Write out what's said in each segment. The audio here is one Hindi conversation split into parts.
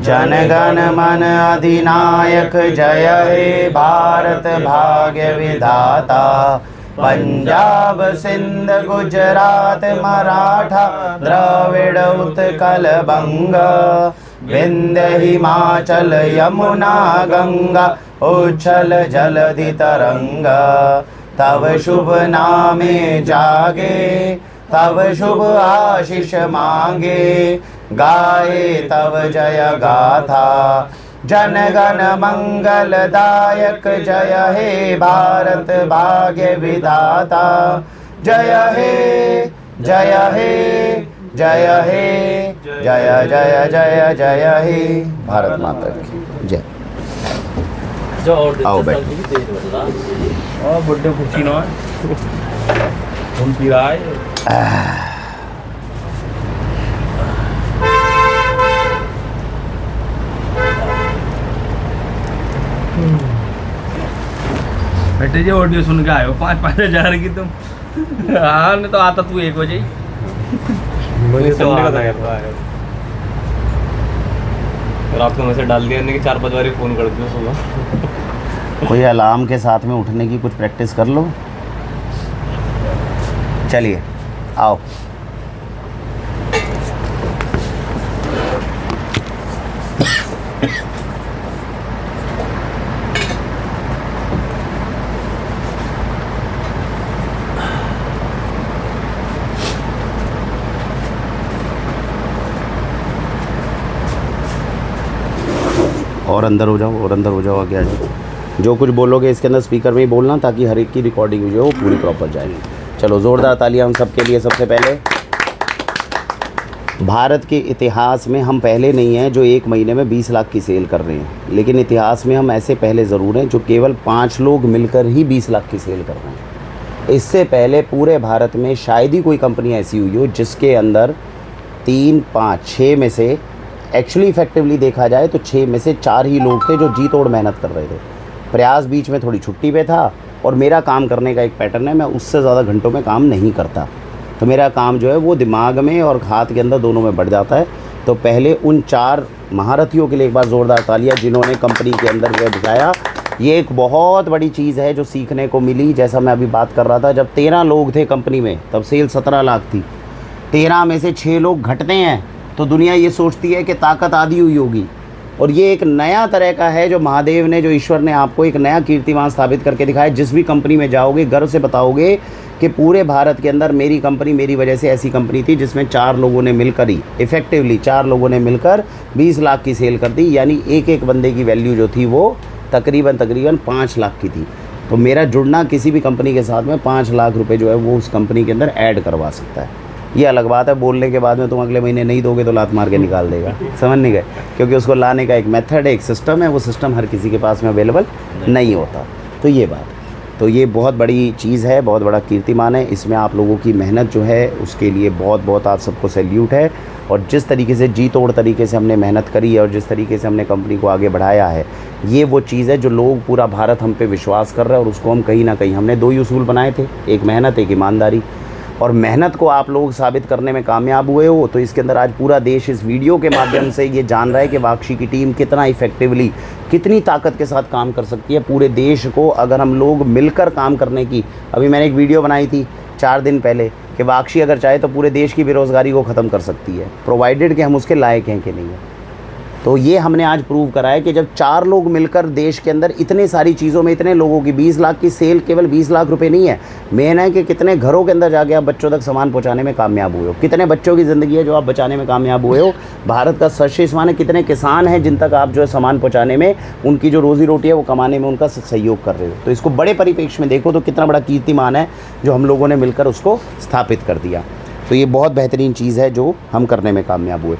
जन गण मन अधिनायक जय हे भारत भाग्य विधाता। पंजाब सिंध गुजरात मराठा द्रविड़ उत्कल बंग, विंध्य हिमाचल यमुना गंगा उच्छल जलधि तरंग। तव शुभ नामे जागे तव शुभ आशीष मांगे, गाए तव जय गाथा। जन गण मंगलदायक जय हे भारत भाग्य विधाता। जय हे जय हे जय हे जय जय जय जय हे। भारत माता की जय। आओ बैठो। बड़े खुशी ना हम पी रहा है। बेटे जी ऑडियो सुन के आए हो 5-5 हज़ार की तुम। हाँ नहीं तो आता तू 1 बजे मुझे संडे का था। रात को मैसेज डाल दिया कि 4-5 बार फ़ोन कर दिया सुबह। कोई अलार्म के साथ में उठने की कुछ प्रैक्टिस कर लो। चलिए आओ। और अंदर हो जाओ, और अंदर हो जाओ, आगे आ जाओ। जो कुछ बोलोगे इसके अंदर स्पीकर में ही बोलना, ताकि हर एक की रिकॉर्डिंग जो है वो पूरी प्रॉपर जाएगी। चलो ज़ोरदार तालियां हम सबके लिए। सबसे पहले भारत के इतिहास में हम पहले नहीं हैं जो 1 महीने में 20 लाख की सेल कर रहे हैं, लेकिन इतिहास में हम ऐसे पहले ज़रूर हैं जो केवल 5 लोग मिलकर ही 20 लाख की सेल कर रहे हैं। इससे पहले पूरे भारत में शायद ही कोई कंपनी ऐसी हुई हो जिसके अंदर 3, 5, 6 में से एक्चुअली इफेक्टिवली देखा जाए तो 6 में से 4 ही लोग थे जो जी तोड़ मेहनत कर रहे थे। प्रयास बीच में थोड़ी छुट्टी पे था, और मेरा काम करने का एक पैटर्न है, मैं उससे ज़्यादा घंटों में काम नहीं करता। तो मेरा काम जो है वो दिमाग में और हाथ के अंदर दोनों में बढ़ जाता है। तो पहले उन 4 महारथियों के लिए एक बार ज़ोरदार तालियां जिन्होंने कंपनी के अंदर जो दिखाया। ये एक बहुत बड़ी चीज़ है जो सीखने को मिली। जैसा मैं अभी बात कर रहा था, जब 13 लोग थे कंपनी में तब सेल 17 लाख थी। 13 में से 6 लोग घटते हैं तो दुनिया ये सोचती है कि ताकत आधी हुई होगी। और ये एक नया तरह का है जो महादेव ने, जो ईश्वर ने आपको एक नया कीर्तिमान स्थापित करके दिखाया। जिस भी कंपनी में जाओगे गर्व से बताओगे कि पूरे भारत के अंदर मेरी कंपनी, मेरी वजह से ऐसी कंपनी थी जिसमें 4 लोगों ने मिलकर ही इफेक्टिवली 4 लोगों ने मिलकर 20 लाख की सेल कर दी। यानी एक बंदे की वैल्यू जो थी वो तकरीबन 5 लाख की थी। तो मेरा जुड़ना किसी भी कंपनी के साथ में 5 लाख रुपये जो है वो उस कंपनी के अंदर ऐड करवा सकता है। ये अलग बात है, बोलने के बाद में तुम अगले महीने नहीं दोगे तो लात मार के निकाल देगा। समझ नहीं गए? क्योंकि उसको लाने का एक मेथड है, एक सिस्टम है। वो सिस्टम हर किसी के पास में अवेलेबल नहीं होता। तो ये बात, तो ये बहुत बड़ी चीज़ है, बहुत बड़ा कीर्तिमान है। इसमें आप लोगों की मेहनत जो है उसके लिए बहुत बहुत आप सबको सैल्यूट है। और जिस तरीके से जी तोड़ तरीके से हमने मेहनत करी है और जिस तरीके से हमने कंपनी को आगे बढ़ाया है, ये वो चीज़ है जो लोग, पूरा भारत हम पे विश्वास कर रहा है। और उसको हम कहीं ना कहीं, हमने 2 ही उसूल बनाए थे, एक मेहनत, एक ईमानदारी। और मेहनत को आप लोग साबित करने में कामयाब हुए हो। तो इसके अंदर आज पूरा देश इस वीडियो के माध्यम से ये जान रहा है कि वाक्षी की टीम कितना इफेक्टिवली, कितनी ताकत के साथ काम कर सकती है। पूरे देश को अगर हम लोग मिलकर काम करने की, अभी मैंने एक वीडियो बनाई थी 4 दिन पहले कि वाक्षी अगर चाहे तो पूरे देश की बेरोज़गारी को ख़त्म कर सकती है, प्रोवाइडेड कि हम उसके लायक हैं कि नहीं है। तो ये हमने आज प्रूव करा है कि जब 4 लोग मिलकर देश के अंदर इतने सारी चीज़ों में, इतने लोगों की 20 लाख की सेल, केवल 20 लाख रुपए नहीं है, मेन है कि कितने घरों के अंदर जाके आप बच्चों तक सामान पहुंचाने में कामयाब हुए हो, कितने बच्चों की ज़िंदगी है जो आप बचाने में कामयाब हुए हो। भारत का सर्वश्रेष्ठ है, कितने किसान हैं जिन तक आप जो है सामान पहुँचाने में, उनकी जो रोज़ी रोटी है वो कमाने में उनका सहयोग कर रहे हो। तो इसको बड़े परिप्रेक्ष्य में देखो तो कितना बड़ा कीर्तिमान है जो हम लोगों ने मिलकर उसको स्थापित कर दिया। तो ये बहुत बेहतरीन चीज़ है जो हम करने में कामयाब हुए।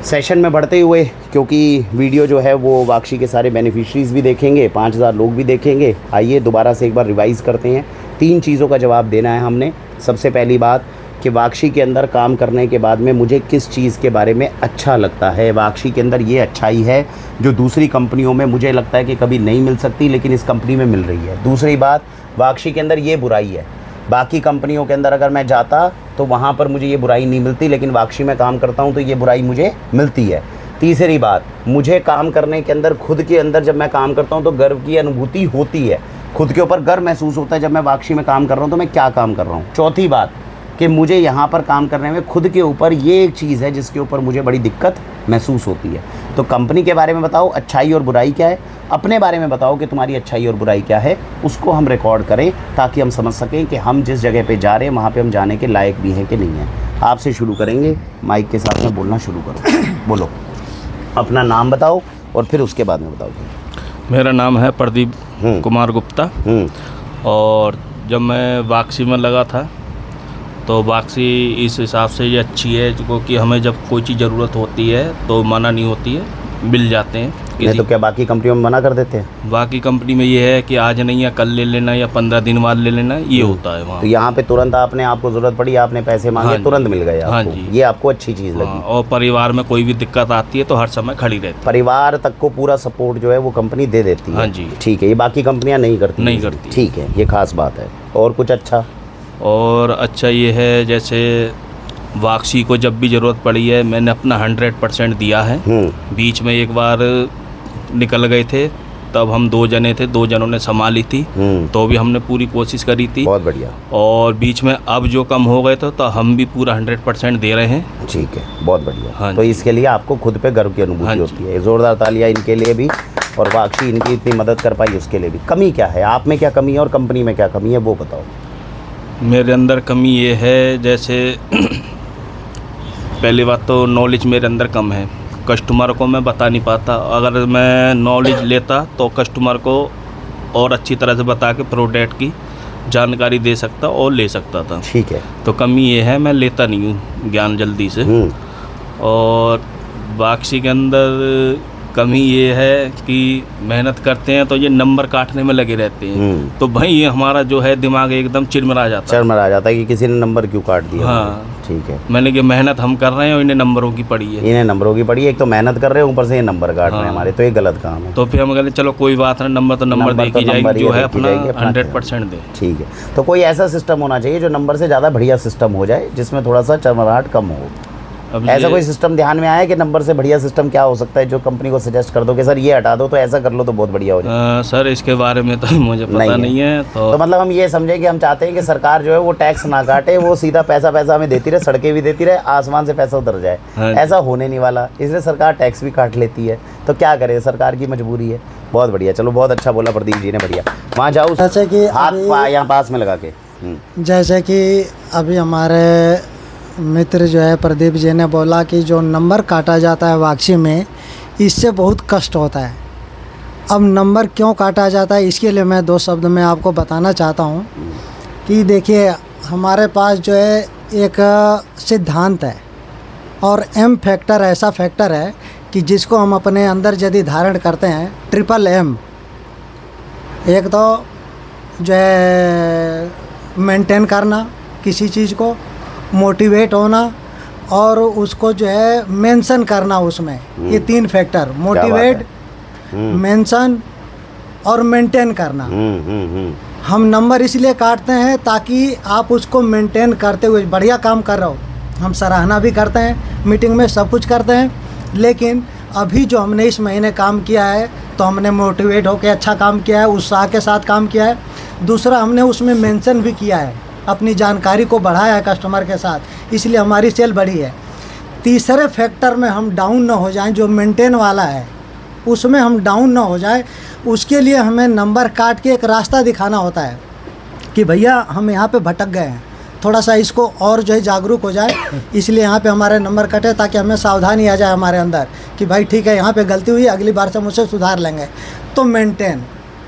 सेशन में बढ़ते हुए, क्योंकि वीडियो जो है वो वाक्षी के सारे बेनिफिशरीज़ भी देखेंगे, 5000 लोग भी देखेंगे। आइए दोबारा से एक बार रिवाइज़ करते हैं। 3 चीज़ों का जवाब देना है हमने। सबसे पहली बात कि वाक्षी के अंदर काम करने के बाद में मुझे किस चीज़ के बारे में अच्छा लगता है। वाक्षी के अंदर ये अच्छाई है जो दूसरी कंपनियों में मुझे लगता है कि कभी नहीं मिल सकती, लेकिन इस कंपनी में मिल रही है। दूसरी बात, वाक्षी के अंदर ये बुराई है, बाकी कंपनियों के अंदर अगर मैं जाता तो वहाँ पर मुझे ये बुराई नहीं मिलती, लेकिन वाक्षी में काम करता हूँ तो ये बुराई मुझे मिलती है। तीसरी बात, मुझे काम करने के अंदर, खुद के अंदर जब मैं काम करता हूँ तो गर्व की अनुभूति होती है, खुद के ऊपर गर्व महसूस होता है जब मैं वाक्षी में काम कर रहा हूँ तो मैं क्या काम कर रहा हूँ। चौथी बात कि मुझे यहाँ पर काम करने में खुद के ऊपर ये एक चीज़ है जिसके ऊपर मुझे बड़ी दिक्कत महसूस होती है। तो कंपनी के बारे में बताओ अच्छाई और बुराई क्या है, अपने बारे में बताओ कि तुम्हारी अच्छाई और बुराई क्या है, उसको हम रिकॉर्ड करें ताकि हम समझ सकें कि हम जिस जगह पे जा रहे हैं वहाँ पे हम जाने के लायक भी हैं कि नहीं हैं। आपसे शुरू करेंगे, माइक के साथ में बोलना शुरू करो। बोलो, अपना नाम बताओ और फिर उसके बाद में बताओ। मेरा नाम है प्रदीप कुमार गुप्ता। और जब मैं वाक्षी में लगा था तो वाक्षी इस हिसाब से ये अच्छी है क्योंकि हमें जब कोई चीज़ ज़रूरत होती है तो मना नहीं होती है, मिल जाते हैं। नहीं तो क्या बाकी कंपनियों में मना कर देते हैं? बाकी कंपनी में ये है कि आज नहीं या कल ले लेना या 15 दिन बाद ले लेना, ये होता है वहाँ। तो यहाँ पे तुरंत आपने, आपको ज़रूरत पड़ी, आपने पैसे मांगे, तुरंत मिल गए आपको। हाँ जी, ये आपको अच्छी चीज़ लगी। और परिवार में कोई भी दिक्कत आती है तो हर समय खड़ी रहती है। परिवार तक को पूरा सपोर्ट जो है वो कंपनी दे देती है। हाँ जी, ठीक है, ये बाकी कंपनियाँ नहीं करती। ठीक है, ये खास बात है। और कुछ अच्छा? और अच्छा ये है जैसे वाक्षी को जब भी ज़रूरत पड़ी है मैंने अपना 100% दिया है। बीच में एक बार निकल गए थे तब हम 2 जने थे, 2 जनों ने संभाली थी तो भी हमने पूरी कोशिश करी थी। बहुत बढ़िया। और बीच में अब जो कम हो गए थे तो हम भी पूरा 100% दे रहे हैं। ठीक है, बहुत बढ़िया। हाँ, तो इसके लिए आपको खुद पे गर्व की अनुभूति होती है। ज़ोरदार तालियां इनके लिए भी। और वाक्षी इनकी इतनी मदद कर पाई उसके लिए भी। कमी क्या है, आप में क्या कमी है और कंपनी में क्या कमी है वो बताओ। मेरे अंदर कमी ये है जैसे पहली बात तो नॉलेज मेरे अंदर कम है, कस्टमर को मैं बता नहीं पाता। अगर मैं नॉलेज लेता तो कस्टमर को और अच्छी तरह से बता के प्रोडक्ट की जानकारी दे सकता और ले सकता था। ठीक है, तो कमी ये है मैं लेता नहीं हूँ ज्ञान जल्दी से। और वाक्षी के अंदर कमी ये है कि मेहनत करते हैं तो ये नंबर काटने में लगे रहते हैं तो भाई ये हमारा जो है दिमाग एकदम चिरमरा जाता है कि किसी ने नंबर क्यों काट दिया। हाँ, ठीक है। मैंने कि मेहनत हम कर रहे हैं और इन्हें नंबरों की पड़ी है। इन्हें नंबरों की पड़ी है, एक तो मेहनत कर रहे हैं ऊपर से ये नंबर काट रहे हैं हमारे, तो ये गलत काम है। तो फिर हम कहते चलो कोई बात नहीं, नंबर तो नंबर देखी जाएगी, जो है अपना 100% दे। ठीक है, तो कोई ऐसा सिस्टम होना चाहिए जो नंबर से ज़्यादा बढ़िया सिस्टम हो जाए जिसमें थोड़ा सा चरमराहट कम हो। ऐसा कोई सिस्टम ध्यान में आया कि नंबर से बढ़िया सिस्टम क्या हो सकता है जो कंपनी को सजेस्ट कर दो कि सर ये हटा दो तो ऐसा कर लो तो बहुत बढ़िया हो जाए? सर इसके बारे में तो मुझे पता नहीं है। तो मतलब हम ये समझे कि हम चाहते हैं कि सरकार जो है वो टैक्स ना काटे, वो सीधा पैसा हमें देती रहे, सड़कें भी देती रहे, आसमान से पैसा उतर जाए। ऐसा होने नहीं वाला, इसलिए सरकार टैक्स भी काट लेती है। तो क्या करे, सरकार की मजबूरी है। बहुत बढ़िया, चलो बहुत अच्छा बोला प्रदीप जी ने, बढ़िया। वहाँ जाओ, जैसे कि हाथ यहाँ पास में लगा के। जैसे कि अभी हमारे मित्र जो है प्रदीप जी ने बोला कि जो नंबर काटा जाता है वाक्षी में, इससे बहुत कष्ट होता है। अब नंबर क्यों काटा जाता है इसके लिए मैं 2 शब्द में आपको बताना चाहता हूँ कि देखिए हमारे पास जो है एक सिद्धांत है और M फैक्टर ऐसा फैक्टर है कि जिसको हम अपने अंदर यदि धारण करते हैं, ट्रिपल M। एक तो जो है मेंटेन करना किसी चीज़ को, मोटिवेट होना और उसको जो है मेंशन करना उसमें। ये 3 फैक्टर, मोटिवेट, मेंशन और मेंटेन करना। हम नंबर इसलिए काटते हैं ताकि आप उसको मेंटेन करते हुए बढ़िया काम कर रहे हो। हम सराहना भी करते हैं, मीटिंग में सब कुछ करते हैं, लेकिन अभी जो हमने इस महीने काम किया है तो हमने मोटिवेट होकर अच्छा काम किया है, उत्साह के साथ काम किया है। दूसरा, हमने उसमें मेंशन भी किया है, अपनी जानकारी को बढ़ाया है कस्टमर के साथ, इसलिए हमारी सेल बढ़ी है। तीसरे फैक्टर में हम डाउन ना हो जाएं, जो मेंटेन वाला है उसमें हम डाउन ना हो जाए, उसके लिए हमें नंबर काट के एक रास्ता दिखाना होता है कि भैया हम यहाँ पे भटक गए हैं, थोड़ा सा इसको और जो है जागरूक हो जाए, इसलिए यहाँ पे हमारे नंबर कटे ताकि हमें सावधानी आ जाए हमारे अंदर कि भाई ठीक है यहाँ पे गलती हुई, अगली बार से मुझसे सुधार लेंगे। तो मेंटेन,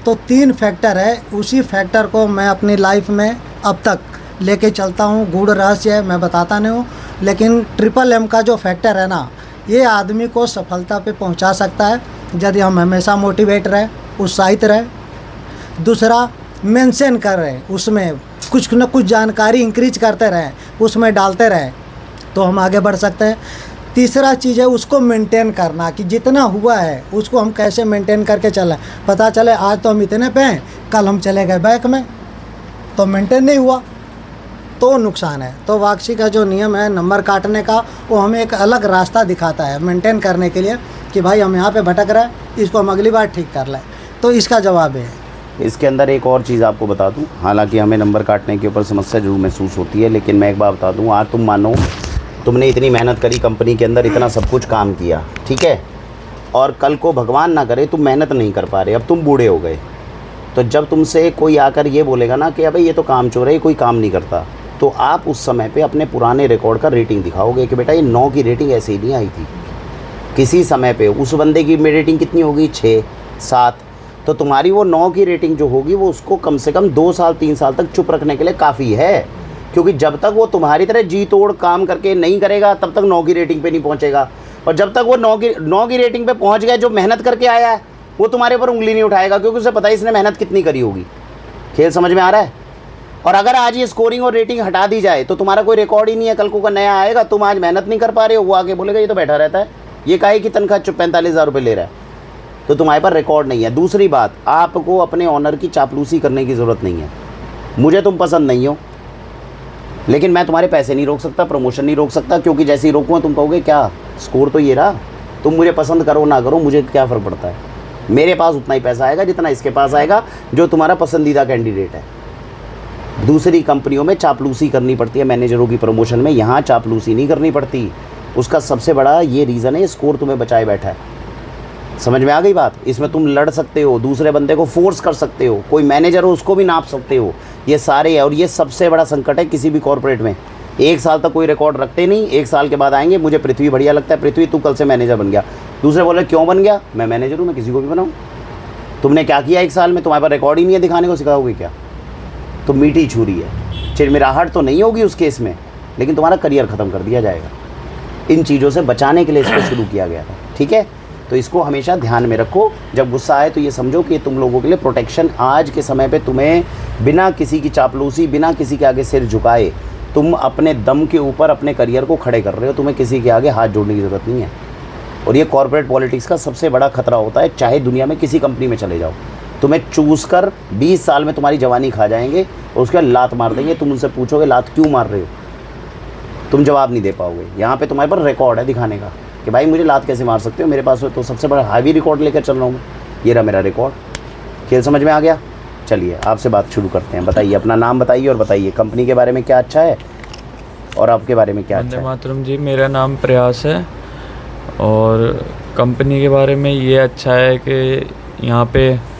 तो 3 फैक्टर है। उसी फैक्टर को मैं अपनी लाइफ में अब तक लेके चलता हूँ। गूढ़ रहस्य है, मैं बताता नहीं हूँ, लेकिन ट्रिपल M का जो फैक्टर है ना, ये आदमी को सफलता पे पहुँचा सकता है यदि हम हमेशा मोटिवेट रहे, उत्साहित रहे। दूसरा, मेंशन कर रहे, उसमें कुछ न कुछ जानकारी इंक्रीज करते रहें, उसमें डालते रहें तो हम आगे बढ़ सकते हैं। तीसरा चीज़ है उसको मेंटेन करना कि जितना हुआ है उसको हम कैसे मेंटेन करके चलें। पता चले आज तो हम इतने पे हैं, कल हम चले गए बैक में, तो मेंटेन नहीं हुआ। तो नुकसान है। तो वाकसी का जो नियम है नंबर काटने का, वो हमें एक अलग रास्ता दिखाता है मेंटेन करने के लिए कि भाई हम यहाँ पे भटक रहे हैं, इसको हम अगली बार ठीक कर लें। तो इसका जवाब है। इसके अंदर एक और चीज़ आपको बता दूं, हालांकि हमें नंबर काटने के ऊपर समस्या जरूर महसूस होती है, लेकिन मैं एक बात बता दूं, आज तुम मानो तुमने इतनी मेहनत करी, कंपनी के अंदर इतना सब कुछ काम किया, ठीक है, और कल को भगवान ना करे तुम मेहनत नहीं कर पा रहे, अब तुम बूढ़े हो गए, तो जब तुमसे कोई आकर ये बोलेगा ना कि अबे ये तो काम चोर है, कोई काम नहीं करता, तो आप उस समय पे अपने पुराने रिकॉर्ड का रेटिंग दिखाओगे कि बेटा ये 9 की रेटिंग ऐसे ही नहीं आई थी। किसी समय पे उस बंदे की रेटिंग कितनी होगी, 6, 7, तो तुम्हारी वो 9 की रेटिंग जो होगी वो उसको कम से कम 2 साल 3 साल तक चुप रखने के लिए काफ़ी है, क्योंकि जब तक वो तुम्हारी तरह जी तोड़ काम करके नहीं करेगा तब तक 9 की रेटिंग पे नहीं पहुंचेगा, और जब तक वो 9 की रेटिंग पे पहुंच गया, जो मेहनत करके आया है वो तुम्हारे ऊपर उंगली नहीं उठाएगा, क्योंकि उसे पता है इसने मेहनत कितनी करी होगी। खेल समझ में आ रहा है? और अगर आज ये स्कोरिंग और रेटिंग हटा दी जाए तो तुम्हारा कोई रिकॉर्ड ही नहीं है, कल को का नया आएगा, तुम आज मेहनत नहीं कर पा रहे हो, वो आके बोलेगा ये तो बैठा रहता है, ये काहे की तनख्वाह 45,000 रुपये ले रहा है, तो तुम्हारे पास रिकॉर्ड नहीं है। दूसरी बात, आपको अपने ऑनर की चापलूसी करने की ज़रूरत नहीं है। मुझे तुम पसंद नहीं हो, लेकिन मैं तुम्हारे पैसे नहीं रोक सकता, प्रमोशन नहीं रोक सकता, क्योंकि जैसे ही रोकूँगा तुम कहोगे क्या स्कोर तो ये रहा, तुम मुझे पसंद करो ना करो, मुझे क्या फ़र्क पड़ता है, मेरे पास उतना ही पैसा आएगा जितना इसके पास आएगा जो तुम्हारा पसंदीदा कैंडिडेट है। दूसरी कंपनियों में चापलूसी करनी पड़ती है मैनेजरों की प्रमोशन में, यहाँ चापलूसी नहीं करनी पड़ती। उसका सबसे बड़ा ये रीज़न है, स्कोर तुम्हें बचाए बैठा है। समझ में आ गई बात? इसमें तुम लड़ सकते हो, दूसरे बंदे को फोर्स कर सकते हो, कोई मैनेजर हो उसको भी नाप सकते हो, ये सारे है। और ये सबसे बड़ा संकट है किसी भी कॉर्पोरेट में। 1 साल तक कोई रिकॉर्ड रखते नहीं, 1 साल के बाद आएंगे, मुझे पृथ्वी बढ़िया लगता है, पृथ्वी तू कल से मैनेजर बन गया। दूसरे बोले क्यों बन गया? मैं मैनेजर हूँ, मैं किसी को भी बनाऊँ। तुमने क्या किया 1 साल में? तुम्हारे पास रिकॉर्ड ही नहीं है दिखाने को, सिखाओगे क्या? तो मीठी छुरी है, चिरमिराहट तो नहीं होगी उस केस में, लेकिन तुम्हारा करियर ख़त्म कर दिया जाएगा। इन चीज़ों से बचाने के लिए इसको शुरू किया गया था, ठीक है? तो इसको हमेशा ध्यान में रखो। जब गुस्सा आए तो ये समझो कि तुम लोगों के लिए प्रोटेक्शन, आज के समय पे तुम्हें बिना किसी की चापलूसी, बिना किसी के आगे सिर झुकाए, तुम अपने दम के ऊपर अपने करियर को खड़े कर रहे हो, तुम्हें किसी के आगे हाथ जोड़ने की ज़रूरत नहीं है। और ये कॉर्पोरेट पॉलिटिक्स का सबसे बड़ा खतरा होता है, चाहे दुनिया में किसी कंपनी में चले जाओ, तुम्हें चूस कर 20 साल में तुम्हारी जवानी खा जाएंगे और उसके बाद लात मार देंगे। तुम उनसे पूछोगे लात क्यों मार रहे हो, तुम जवाब नहीं दे पाओगे। यहाँ पे तुम्हारे पास रिकॉर्ड है दिखाने का कि भाई मुझे लात कैसे मार सकते हो, मेरे पास तो सबसे बड़ा हावी रिकॉर्ड लेकर चल रहा हूँ, ये रहा मेरा रिकॉर्ड। खेल समझ में आ गया? चलिए आपसे बात शुरू करते हैं। बताइए, अपना नाम बताइए और बताइए कंपनी के बारे में क्या अच्छा है और आपके बारे में क्या अच्छा है। मातरम जी, मेरा नाम प्रयास है और कंपनी के बारे में ये अच्छा है कि यहाँ पे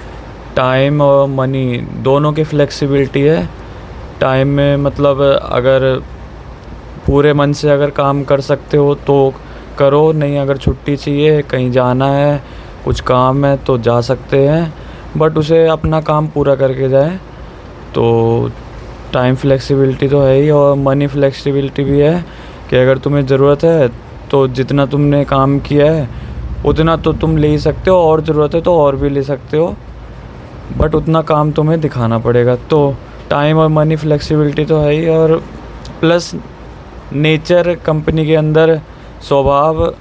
टाइम और मनी दोनों की फ्लेक्सिबिलिटी है। टाइम में मतलब अगर पूरे मन से अगर काम कर सकते हो तो करो, नहीं अगर छुट्टी चाहिए, कहीं जाना है, कुछ काम है तो जा सकते हैं, बट उसे अपना काम पूरा करके जाए। तो टाइम फ्लेक्सिबिलिटी तो है ही, और मनी फ्लेक्सिबिलिटी भी है कि अगर तुम्हें ज़रूरत है तो जितना तुमने काम किया है उतना तो तुम ले ही सकते हो, और ज़रूरत है तो और भी ले सकते हो, बट उतना काम तुम्हें दिखाना पड़ेगा। तो टाइम और मनी फ्लेक्सिबिलिटी तो है ही, और प्लस नेचर कंपनी के अंदर स्वभाव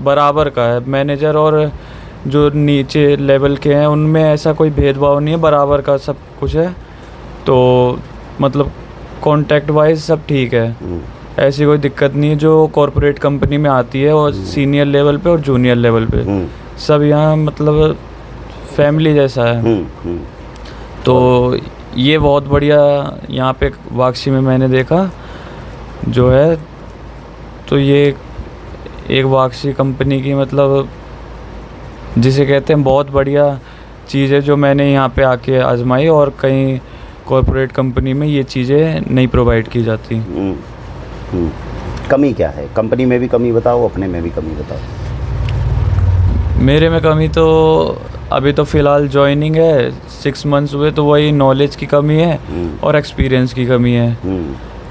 बराबर का है। मैनेजर और जो नीचे लेवल के हैं उनमें ऐसा कोई भेदभाव नहीं है, बराबर का सब कुछ है। तो मतलब कॉन्टैक्ट वाइज सब ठीक है, ऐसी कोई दिक्कत नहीं है जो कॉर्पोरेट कंपनी में आती है, और सीनियर लेवल पे और जूनियर लेवल पे सब यहाँ मतलब फैमिली जैसा है। तो ये बहुत बढ़िया यहाँ पे वाकसी में मैंने देखा जो है। तो ये एक वाकसी कंपनी की मतलब जिसे कहते हैं बहुत बढ़िया चीज़ है जो मैंने यहाँ पे आके आजमाई, और कहीं कॉर्पोरेट कंपनी में ये चीज़ें नहीं प्रोवाइड की जाती। कमी क्या है कंपनी में? भी कमी बताओ, अपने में भी कमी बताओ। मेरे में कमी तो अभी तो फ़िलहाल जॉइनिंग है, 6 मंथ्स हुए, तो वही नॉलेज की कमी है और एक्सपीरियंस की कमी है।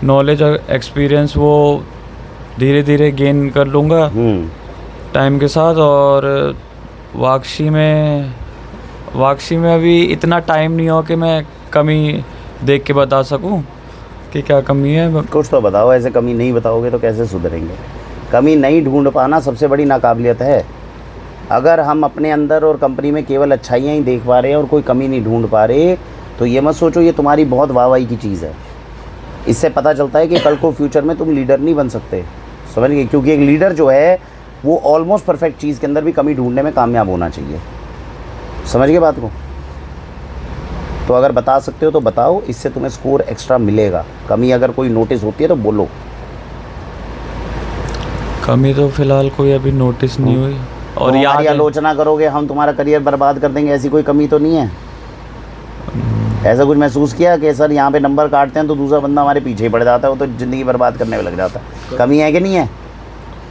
नॉलेज और एक्सपीरियंस वो धीरे धीरे गेन कर लूँगा टाइम के साथ। और वाकसी में अभी इतना टाइम नहीं हो कि मैं कमी देख के बता सकूं कि क्या कमी है। कुछ तो बताओ, ऐसे कमी नहीं बताओगे तो कैसे सुधरेंगे? कमी नहीं ढूंढ पाना सबसे बड़ी नाकाबिलियत है। अगर हम अपने अंदर और कंपनी में केवल अच्छाइयाँ ही देख पा रहे हैं और कोई कमी नहीं ढूंढ पा रहे, तो ये मत सोचो ये तुम्हारी बहुत वाहवाही की चीज़ है। इससे पता चलता है कि कल को फ्यूचर में तुम लीडर नहीं बन सकते, समझ गए? क्योंकि एक लीडर जो है वो ऑलमोस्ट परफेक्ट चीज़ के अंदर भी कमी ढूंढने में कामयाब होना चाहिए, समझ गए बात को? तो अगर बता सकते हो तो बताओ, इससे तुम्हें स्कोर एक्स्ट्रा मिलेगा। कमी अगर कोई नोटिस होती है तो बोलो। कमी तो फिलहाल कोई अभी नोटिस नहीं हुई। और यार आलोचना करोगे हम तुम्हारा करियर बर्बाद कर देंगे, ऐसी कोई कमी तो नहीं है? ऐसा कुछ महसूस किया कि सर यहाँ पे नंबर काटते हैं तो दूसरा बंदा हमारे पीछे ही पड़ जाता है, वो तो ज़िंदगी बर्बाद करने में लग जाता है? कमी है कि नहीं है?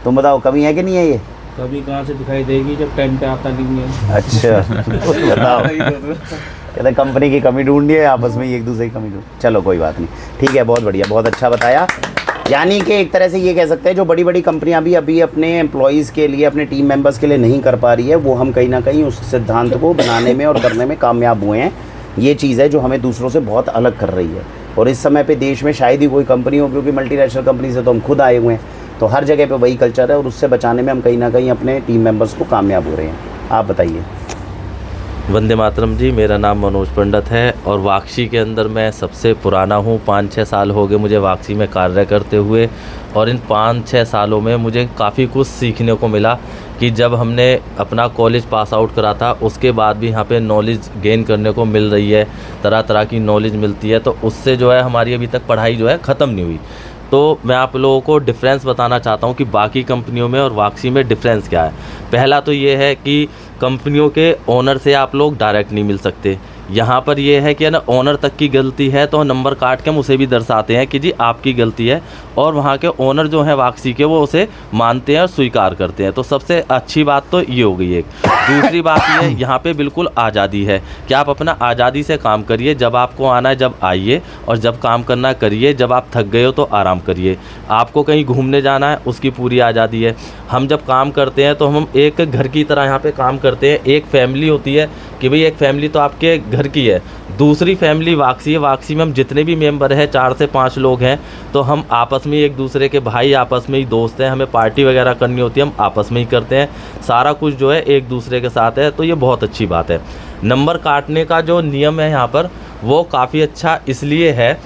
तुम बताओ, कमी है कि नहीं है ये? कभी कहाँ से दिखाई देगी जब टाइम पे आता नहीं है। अच्छा बताओ। कहते कंपनी की कमी ढूंढनी है, आपस में एक दूसरे की कमी ढूंढ। चलो कोई बात नहीं, ठीक है, बहुत बढ़िया, बहुत अच्छा बताया। यानी कि एक तरह से ये कह सकते हैं जो बड़ी बड़ी कंपनियां भी अभी अपने एम्प्लॉयज़ के लिए, अपने टीम मेंबर्स के लिए नहीं कर पा रही है, वो हम कहीं ना कहीं उस सिद्धांत को बनाने में और करने में कामयाब हुए हैं। ये चीज़ है जो हमें दूसरों से बहुत अलग कर रही है। और इस समय पे देश में शायद ही कोई कंपनी हो, क्योंकि मल्टीनेशनल कंपनी से तो हम खुद आए हुए हैं, तो हर जगह पे वही कल्चर है और उससे बचाने में हम कहीं ना कहीं अपने टीम मेंबर्स को कामयाब हो रहे हैं। आप बताइए। वंदे मातरम जी, मेरा नाम मनोज पंडित है और वाक्षी के अंदर मैं सबसे पुराना हूँ। 5-6 साल हो गए मुझे वाक्षी में कार्य करते हुए, और इन 5-6 सालों में मुझे काफ़ी कुछ सीखने को मिला कि जब हमने अपना कॉलेज पास आउट करा था उसके बाद भी यहाँ पे नॉलेज गेन करने को मिल रही है, तरह तरह की नॉलेज मिलती है, तो उससे जो है हमारी अभी तक पढ़ाई जो है ख़त्म नहीं हुई। तो मैं आप लोगों को डिफरेंस बताना चाहता हूँ कि बाकी कंपनियों में और वाक्षी में डिफरेंस क्या है। पहला तो ये है कि कंपनियों के ओनर से आप लोग डायरेक्ट नहीं मिल सकते। यहाँ पर ये है कि ना ओनर तक की गलती है तो नंबर काट के हम उसे भी दर्शाते हैं कि जी आपकी गलती है, और वहाँ के ओनर जो हैं वाक्षी के वो उसे मानते हैं और स्वीकार करते हैं। तो सबसे अच्छी बात तो ये हो गई एक। दूसरी बात ये, यहाँ पे बिल्कुल आज़ादी है कि आप अपना आज़ादी से काम करिए, जब आपको आना है जब आइए, और जब काम करना करिए, जब आप थक गए हो तो आराम करिए। आपको कहीं घूमने जाना है उसकी पूरी आज़ादी है। हम जब काम करते हैं तो हम एक घर की तरह यहाँ पे काम करते हैं। एक फैमिली होती है कि भाई एक फैमिली तो आपके घर की है, दूसरी फैमिली वाक्षी है। वाक्षी में हम जितने भी मेंबर हैं 4 से 5 लोग हैं, तो हम आपस में एक दूसरे के भाई, आपस में ही दोस्त हैं। हमें पार्टी वगैरह करनी होती है हम आपस में ही करते हैं, सारा कुछ जो है एक दूसरे के साथ है, तो ये बहुत अच्छी बात है। नंबर काटने का जो नियम है यहाँ पर वो काफ़ी अच्छा इसलिए है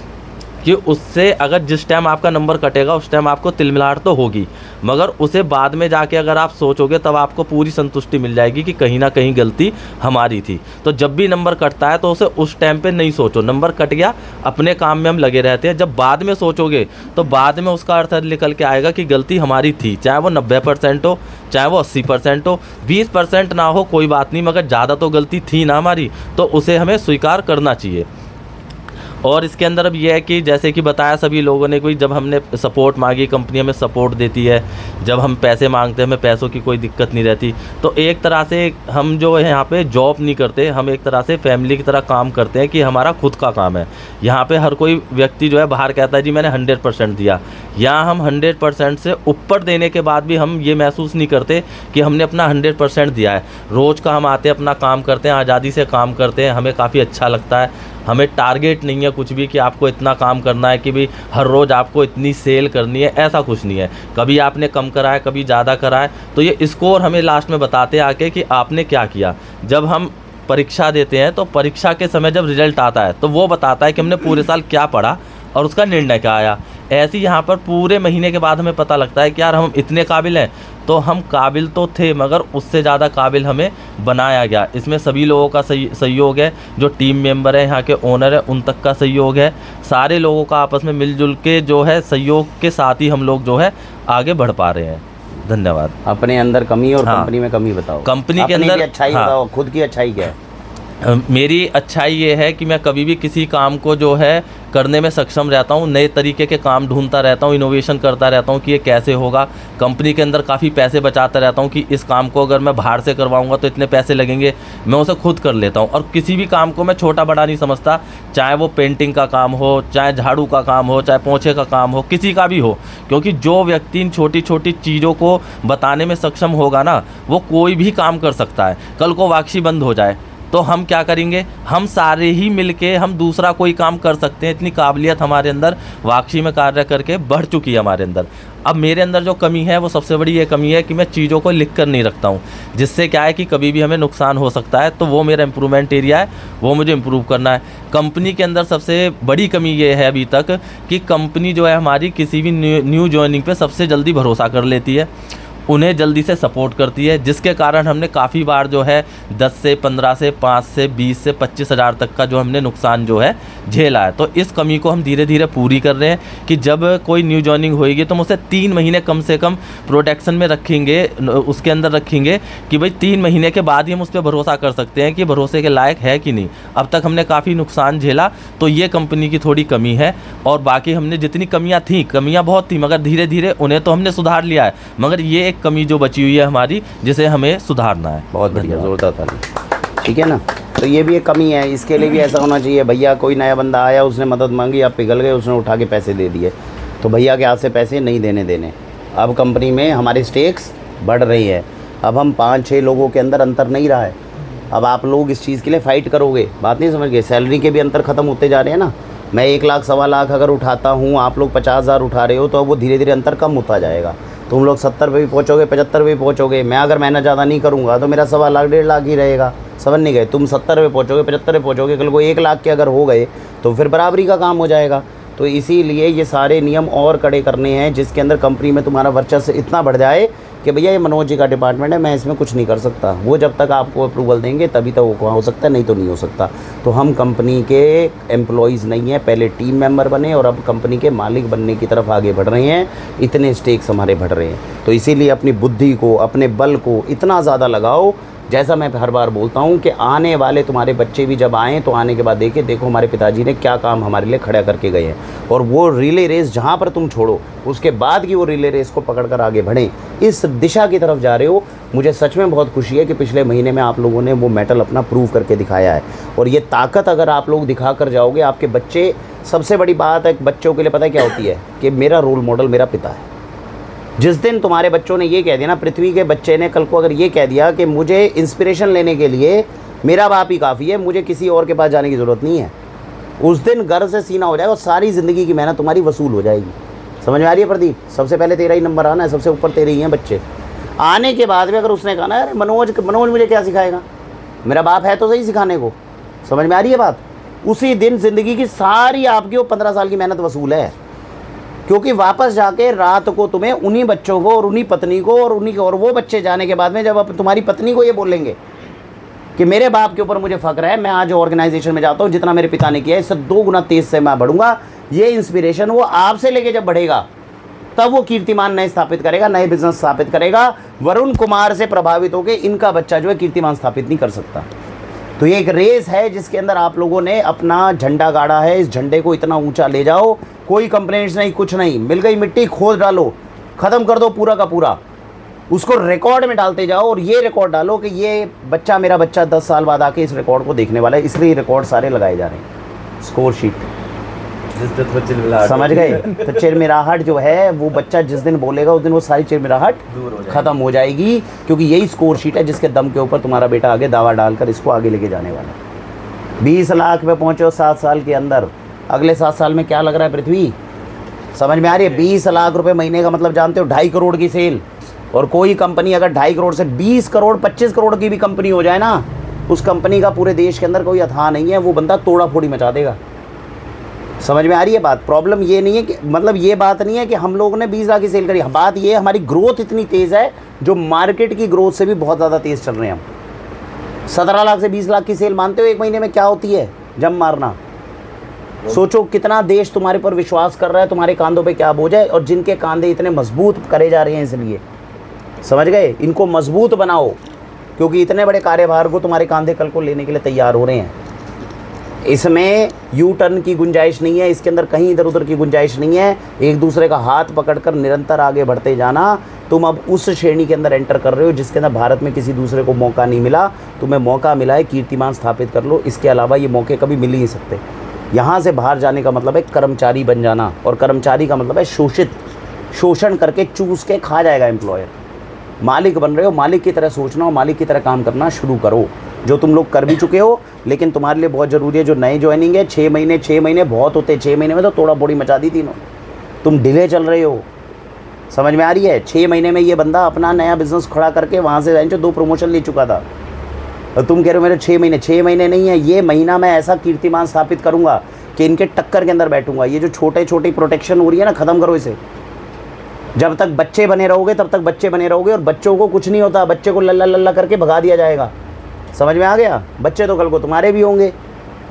कि उससे अगर जिस टाइम आपका नंबर कटेगा उस टाइम आपको तिलमिलाहट तो होगी, मगर उसे बाद में जाके अगर आप सोचोगे तब आपको पूरी संतुष्टि मिल जाएगी कि कहीं ना कहीं गलती हमारी थी। तो जब भी नंबर कटता है तो उसे उस टाइम पे नहीं सोचो, नंबर कट गया अपने काम में हम लगे रहते हैं। जब बाद में सोचोगे तो बाद में उसका अर्थ निकल के आएगा कि गलती हमारी थी, चाहे वो 90% हो, चाहे वो 80% हो, 20% ना हो कोई बात नहीं, मगर ज़्यादा तो गलती थी ना हमारी, तो उसे हमें स्वीकार करना चाहिए। और इसके अंदर अब ये है कि जैसे कि बताया सभी लोगों ने, कोई जब हमने सपोर्ट मांगी कंपनी हमें सपोर्ट देती है, जब हम पैसे मांगते हैं हमें पैसों की कोई दिक्कत नहीं रहती। तो एक तरह से हम जो है यहाँ पे जॉब नहीं करते, हम एक तरह से फैमिली की तरह काम करते हैं कि हमारा खुद का काम है। यहाँ पे हर कोई व्यक्ति जो है बाहर कहता है जी मैंने 100% दिया, यहाँ हम 100% से ऊपर देने के बाद भी हम ये महसूस नहीं करते कि हमने अपना 100% दिया है। रोज़ का हम आते हैं, अपना काम करते हैं, आज़ादी से काम करते हैं, हमें काफ़ी अच्छा लगता है। हमें टारगेट नहीं है कुछ भी कि आपको इतना काम करना है, कि भाई हर रोज़ आपको इतनी सेल करनी है, ऐसा कुछ नहीं है। कभी आपने कम करा है, कभी ज़्यादा करा है, तो ये स्कोर हमें लास्ट में बताते हैं आके कि आपने क्या किया। जब हम परीक्षा देते हैं तो परीक्षा के समय जब रिजल्ट आता है तो वो बताता है कि हमने पूरे साल क्या पढ़ा और उसका निर्णय क्या आया। ऐसे ही यहाँ पर पूरे महीने के बाद हमें पता लगता है कि यार हम इतने काबिल हैं, तो हम काबिल तो थे मगर उससे ज़्यादा काबिल हमें बनाया गया। इसमें सभी लोगों का सहयोग है, जो टीम मेंबर है, यहाँ के ओनर है, उन तक का सहयोग है, सारे लोगों का आपस में मिलजुल के जो है सहयोग के साथ ही हम लोग जो है आगे बढ़ पा रहे हैं। धन्यवाद। अपने अंदर कमी और कंपनी में कमी बताओ। कंपनी के अंदर अच्छाई बताओ, खुद की अच्छाई क्या है? मेरी अच्छाई ये है कि मैं कभी भी किसी काम को जो है करने में सक्षम रहता हूँ, नए तरीके के काम ढूंढता रहता हूँ, इनोवेशन करता रहता हूँ कि ये कैसे होगा। कंपनी के अंदर काफ़ी पैसे बचाता रहता हूँ कि इस काम को अगर मैं बाहर से करवाऊँगा तो इतने पैसे लगेंगे, मैं उसे खुद कर लेता हूँ। और किसी भी काम को मैं छोटा बड़ा नहीं समझता, चाहे वो पेंटिंग का काम हो, चाहे झाड़ू का काम हो, चाहे पोंछे का काम हो, किसी का भी हो, क्योंकि जो व्यक्ति इन छोटी छोटी चीज़ों को बताने में सक्षम होगा ना, वो कोई भी काम कर सकता है। कल को वाक्षी बंद हो जाए, तो हम क्या करेंगे, हम सारे ही मिलके हम दूसरा कोई काम कर सकते हैं। इतनी काबिलियत हमारे अंदर वाक्षी में कार्य करके बढ़ चुकी है हमारे अंदर। अब मेरे अंदर जो कमी है वो सबसे बड़ी ये कमी है कि मैं चीज़ों को लिख कर नहीं रखता हूँ, जिससे क्या है कि कभी भी हमें नुकसान हो सकता है। तो वो मेरा इम्प्रूवमेंट एरिया है, वो मुझे इम्प्रूव करना है। कंपनी के अंदर सबसे बड़ी कमी ये है अभी तक कि कंपनी जो है हमारी किसी भी न्यू जॉइनिंग पे सबसे जल्दी भरोसा कर लेती है, उन्हें जल्दी से सपोर्ट करती है, जिसके कारण हमने काफ़ी बार जो है 10 से 15 से 5 से 20 से 25 हज़ार तक का जो हमने नुकसान जो है झेला है। तो इस कमी को हम धीरे धीरे पूरी कर रहे हैं कि जब कोई न्यू जॉइनिंग होएगी तो हम उसे 3 महीने कम से कम प्रोटेक्शन में रखेंगे, उसके अंदर रखेंगे कि भाई 3 महीने के बाद ही हम उस पर भरोसा कर सकते हैं कि भरोसे के लायक है कि नहीं। अब तक हमने काफ़ी नुकसान झेला, तो ये कंपनी की थोड़ी कमी है। और बाकी हमने जितनी कमियाँ थी, कमियाँ बहुत थी, मगर धीरे धीरे उन्हें तो हमने सुधार लिया है, मगर ये एक कमी जो बची हुई है हमारी, जिसे हमें सुधारना है। बहुत बढ़िया, जोरदार ताली। ठीक है ना, तो ये भी एक कमी है, इसके लिए भी ऐसा होना चाहिए। भैया कोई नया बंदा आया, उसने मदद मांगी, आप पिघल गए, उसने उठा के पैसे दे दिए, तो भैया के हाथ से पैसे नहीं देने। अब कंपनी में हमारी स्टेक्स बढ़ रही है, अब हम 5-6 लोगों के अंदर अंतर नहीं रहा है। अब आप लोग इस चीज़ के लिए फ़ाइट करोगे, बात नहीं समझ गए। सैलरी के भी अंतर ख़त्म होते जा रहे हैं ना। मैं 1 लाख 1.25 लाख अगर उठाता हूँ, आप लोग 50,000 उठा रहे हो, तो अब वो धीरे धीरे अंतर कम होता जाएगा। तुम लोग 70 पे भी पहुँचोगे, 75 पे भी पहुँचोगे। मैं अगर मेहनत ज़्यादा नहीं करूँगा तो मेरा 1.25 लाख 1.5 लाख ही रहेगा। समझ नहीं गए, तुम 70 पे पहुँचोगे, 75 पे पहुँचोगे, कल को 1 लाख के अगर हो गए तो फिर बराबरी का काम हो जाएगा। तो इसीलिए ये सारे नियम और कड़े करने हैं, जिसके अंदर कंपनी में तुम्हारा वर्चस्व इतना बढ़ जाए कि भैया ये मनोज जी का डिपार्टमेंट है, मैं इसमें कुछ नहीं कर सकता। वो जब तक आपको अप्रूवल देंगे तभी तक वो हो सकता है, नहीं तो नहीं हो सकता। तो हम कंपनी के एम्प्लॉयज़ नहीं हैं, पहले टीम मेंबर बने और अब कंपनी के मालिक बनने की तरफ आगे बढ़ रहे हैं। इतने स्टेक्स हमारे बढ़ रहे हैं, तो इसीलिए अपनी बुद्धि को, अपने बल को इतना ज़्यादा लगाओ। जैसा मैं हर बार बोलता हूँ कि आने वाले तुम्हारे बच्चे भी जब आएँ तो आने के बाद देखो हमारे पिताजी ने क्या काम हमारे लिए खड़ा करके गए हैं, और वो रिले रेस जहाँ पर तुम छोड़ो उसके बाद की वो रिले रेस को पकड़कर आगे बढ़ें, इस दिशा की तरफ जा रहे हो। मुझे सच में बहुत खुशी है कि पिछले महीने में आप लोगों ने वो मेटल अपना प्रूव करके दिखाया है, और ये ताकत अगर आप लोग दिखा कर जाओगे, आपके बच्चे, सबसे बड़ी बात है बच्चों के लिए पता है क्या होती है कि मेरा रोल मॉडल मेरा पिता है। जिस दिन तुम्हारे बच्चों ने ये कह दिया ना, पृथ्वी के बच्चे ने कल को अगर ये कह दिया कि मुझे इंस्पिरेशन लेने के लिए मेरा बाप ही काफ़ी है, मुझे किसी और के पास जाने की ज़रूरत नहीं है, उस दिन गर्व से सीना हो जाएगा और सारी ज़िंदगी की मेहनत तुम्हारी वसूल हो जाएगी। समझ में आ रही है प्रदीप? सबसे पहले तेरा ही नंबर आना है, सबसे ऊपर तेरे ही हैं बच्चे। आने के बाद भी अगर उसने कहा ना, अरे मनोज मुझे क्या सिखाएगा, मेरा बाप है तो सही सिखाने को। समझ में आ रही है बात? उसी दिन ज़िंदगी की सारी आपकी वो 15 साल की मेहनत वसूल है, क्योंकि वापस जाके रात को तुम्हें उन्हीं बच्चों को और उन्हीं पत्नी को और वो बच्चे जाने के बाद में जब अब तुम्हारी पत्नी को ये बोलेंगे कि मेरे बाप के ऊपर मुझे फ़ख्र है, मैं आज ऑर्गेनाइजेशन में जाता हूँ, जितना मेरे पिता ने किया है इससे 2 गुना तेज़ से मैं बढ़ूंगा। ये इंस्पिरेशन वो आपसे लेके जब बढ़ेगा तब वो कीर्तिमान नए स्थापित करेगा, नए बिजनेस स्थापित करेगा। वरुण कुमार से प्रभावित होकर इनका बच्चा जो है कीर्तिमान स्थापित नहीं कर सकता। तो ये एक रेस है जिसके अंदर आप लोगों ने अपना झंडा गाड़ा है, इस झंडे को इतना ऊंचा ले जाओ। कोई कंप्लेंट्स नहीं, कुछ नहीं, मिल गई मिट्टी खोद डालो, ख़त्म कर दो पूरा का पूरा, उसको रिकॉर्ड में डालते जाओ। और ये रिकॉर्ड डालो कि ये बच्चा, मेरा बच्चा 10 साल बाद आके इस रिकॉर्ड को देखने वाला है, इसलिए रिकॉर्ड सारे लगाए जा रहे हैं। स्कोर शीट समझ गए? तो चिरमिराहट जो है वो बच्चा जिस दिन बोलेगा उस दिन वो सारी चिरमिराहट खत्म हो जाएगी, क्योंकि यही स्कोर शीट है जिसके दम के ऊपर तुम्हारा बेटा आगे दावा डालकर इसको आगे लेके जाने वाला है। 20 लाख पे पहुंचो 7 साल के अंदर, अगले 7 साल में क्या लग रहा है पृथ्वी? समझ में आ रही है? 20 लाख रुपए महीने का मतलब जानते हो 2.5 करोड़ की सेल। और कोई कंपनी अगर 2.5 करोड़ से 20 करोड़ 25 करोड़ की भी कंपनी हो जाए ना, उस कंपनी का पूरे देश के अंदर कोई अथाह नहीं है, वो बंदा तोड़ा फोड़ी मचा देगा। समझ में आ रही है बात? प्रॉब्लम ये नहीं है कि, मतलब ये बात नहीं है कि हम लोगों ने 20 लाख की सेल करी, बात ये हमारी ग्रोथ इतनी तेज़ है जो मार्केट की ग्रोथ से भी बहुत ज़्यादा तेज़ चल रहे हैं हम। 17 लाख से 20 लाख की सेल मानते हो एक महीने में क्या होती है? जम मारना। सोचो कितना देश तुम्हारे पर विश्वास कर रहा है, तुम्हारे कांधों पे क्या बोझ है, और जिनके कांधे इतने मजबूत करे जा रहे हैं। इसलिए समझ गए, इनको मजबूत बनाओ, क्योंकि इतने बड़े कार्यभार को तुम्हारे कांधे कल को लेने के लिए तैयार हो रहे हैं। इसमें यू टर्न की गुंजाइश नहीं है, इसके अंदर कहीं इधर उधर की गुंजाइश नहीं है। एक दूसरे का हाथ पकड़कर निरंतर आगे बढ़ते जाना। तुम अब उस श्रेणी के अंदर एंटर कर रहे हो जिसके अंदर भारत में किसी दूसरे को मौका नहीं मिला, तुम्हें मौका मिला है, कीर्तिमान स्थापित कर लो। इसके अलावा ये मौके कभी मिल ही नहीं सकते। यहाँ से बाहर जाने का मतलब है कर्मचारी बन जाना, और कर्मचारी का मतलब है शोषित, शोषण करके चूस के खा जाएगा एम्प्लॉयर। मालिक बन रहे हो, मालिक की तरह सोचना और मालिक की तरह काम करना शुरू करो। जो तुम लोग कर भी चुके हो, लेकिन तुम्हारे लिए बहुत ज़रूरी है जो नए ज्वाइनिंग है, 6 महीने बहुत होते हैं। 6 महीने में तो थोड़ा बॉडी मचा दी तीनों, तुम डिले चल रहे हो, समझ में आ रही है। 6 महीने में ये बंदा अपना नया बिजनेस खड़ा करके वहाँ से जो 2 प्रमोशन ले चुका था, और तुम कह रहे हो मेरे 6 महीने नहीं है, ये महीना मैं ऐसा कीर्तिमान स्थापित करूँगा कि इनके टक्कर के अंदर बैठूंगा। ये जो छोटी प्रोटेक्शन हो रही है ना, ख़त्म करो इसे। जब तक बच्चे बने रहोगे तब तक बच्चे बने रहोगे, और बच्चों को कुछ नहीं होता, बच्चे को लल्ला लल्ला करके भगा दिया जाएगा। समझ में आ गया। बच्चे तो कल को तुम्हारे भी होंगे,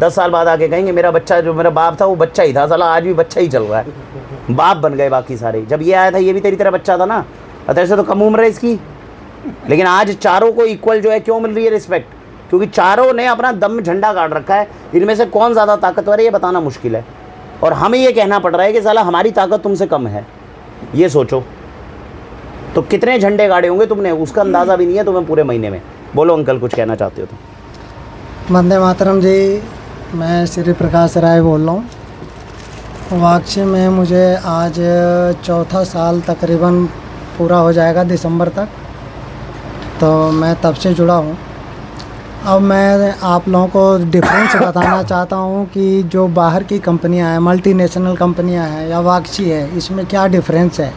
10 साल बाद आके कहेंगे मेरा बच्चा, जो मेरा बाप था वो बच्चा ही था, साला आज भी बच्चा ही चल रहा है। बाप बन गए बाकी सारे। जब ये आया था ये भी तेरी तरह बच्चा था ना, ऐसे तो कम उम्र है इसकी, लेकिन आज चारों को इक्वल जो है क्यों मिल रही है रिस्पेक्ट, क्योंकि चारों ने अपना दम झंडा गाड़ रखा है। इनमें से कौन ज़्यादा ताकतवर है ये बताना मुश्किल है, और हमें ये कहना पड़ रहा है कि साला हमारी ताकत तुमसे कम है। ये सोचो तो कितने झंडे गाड़े होंगे तुमने, उसका अंदाज़ा भी नहीं है तुम्हें पूरे महीने में। बोलो अंकल, कुछ कहना चाहते हो तो। वंदे मातरम जी, मैं श्री प्रकाश राय बोल रहा हूँ। वाक्षी में मुझे आज 4था साल तकरीबन पूरा हो जाएगा दिसंबर तक, तो मैं तब से जुड़ा हूँ। अब मैं आप लोगों को डिफरेंस बताना चाहता हूँ कि जो बाहर की कंपनियाँ हैं, मल्टीनेशनल कंपनियाँ हैं या वाक्षी है, इसमें क्या डिफरेंस है।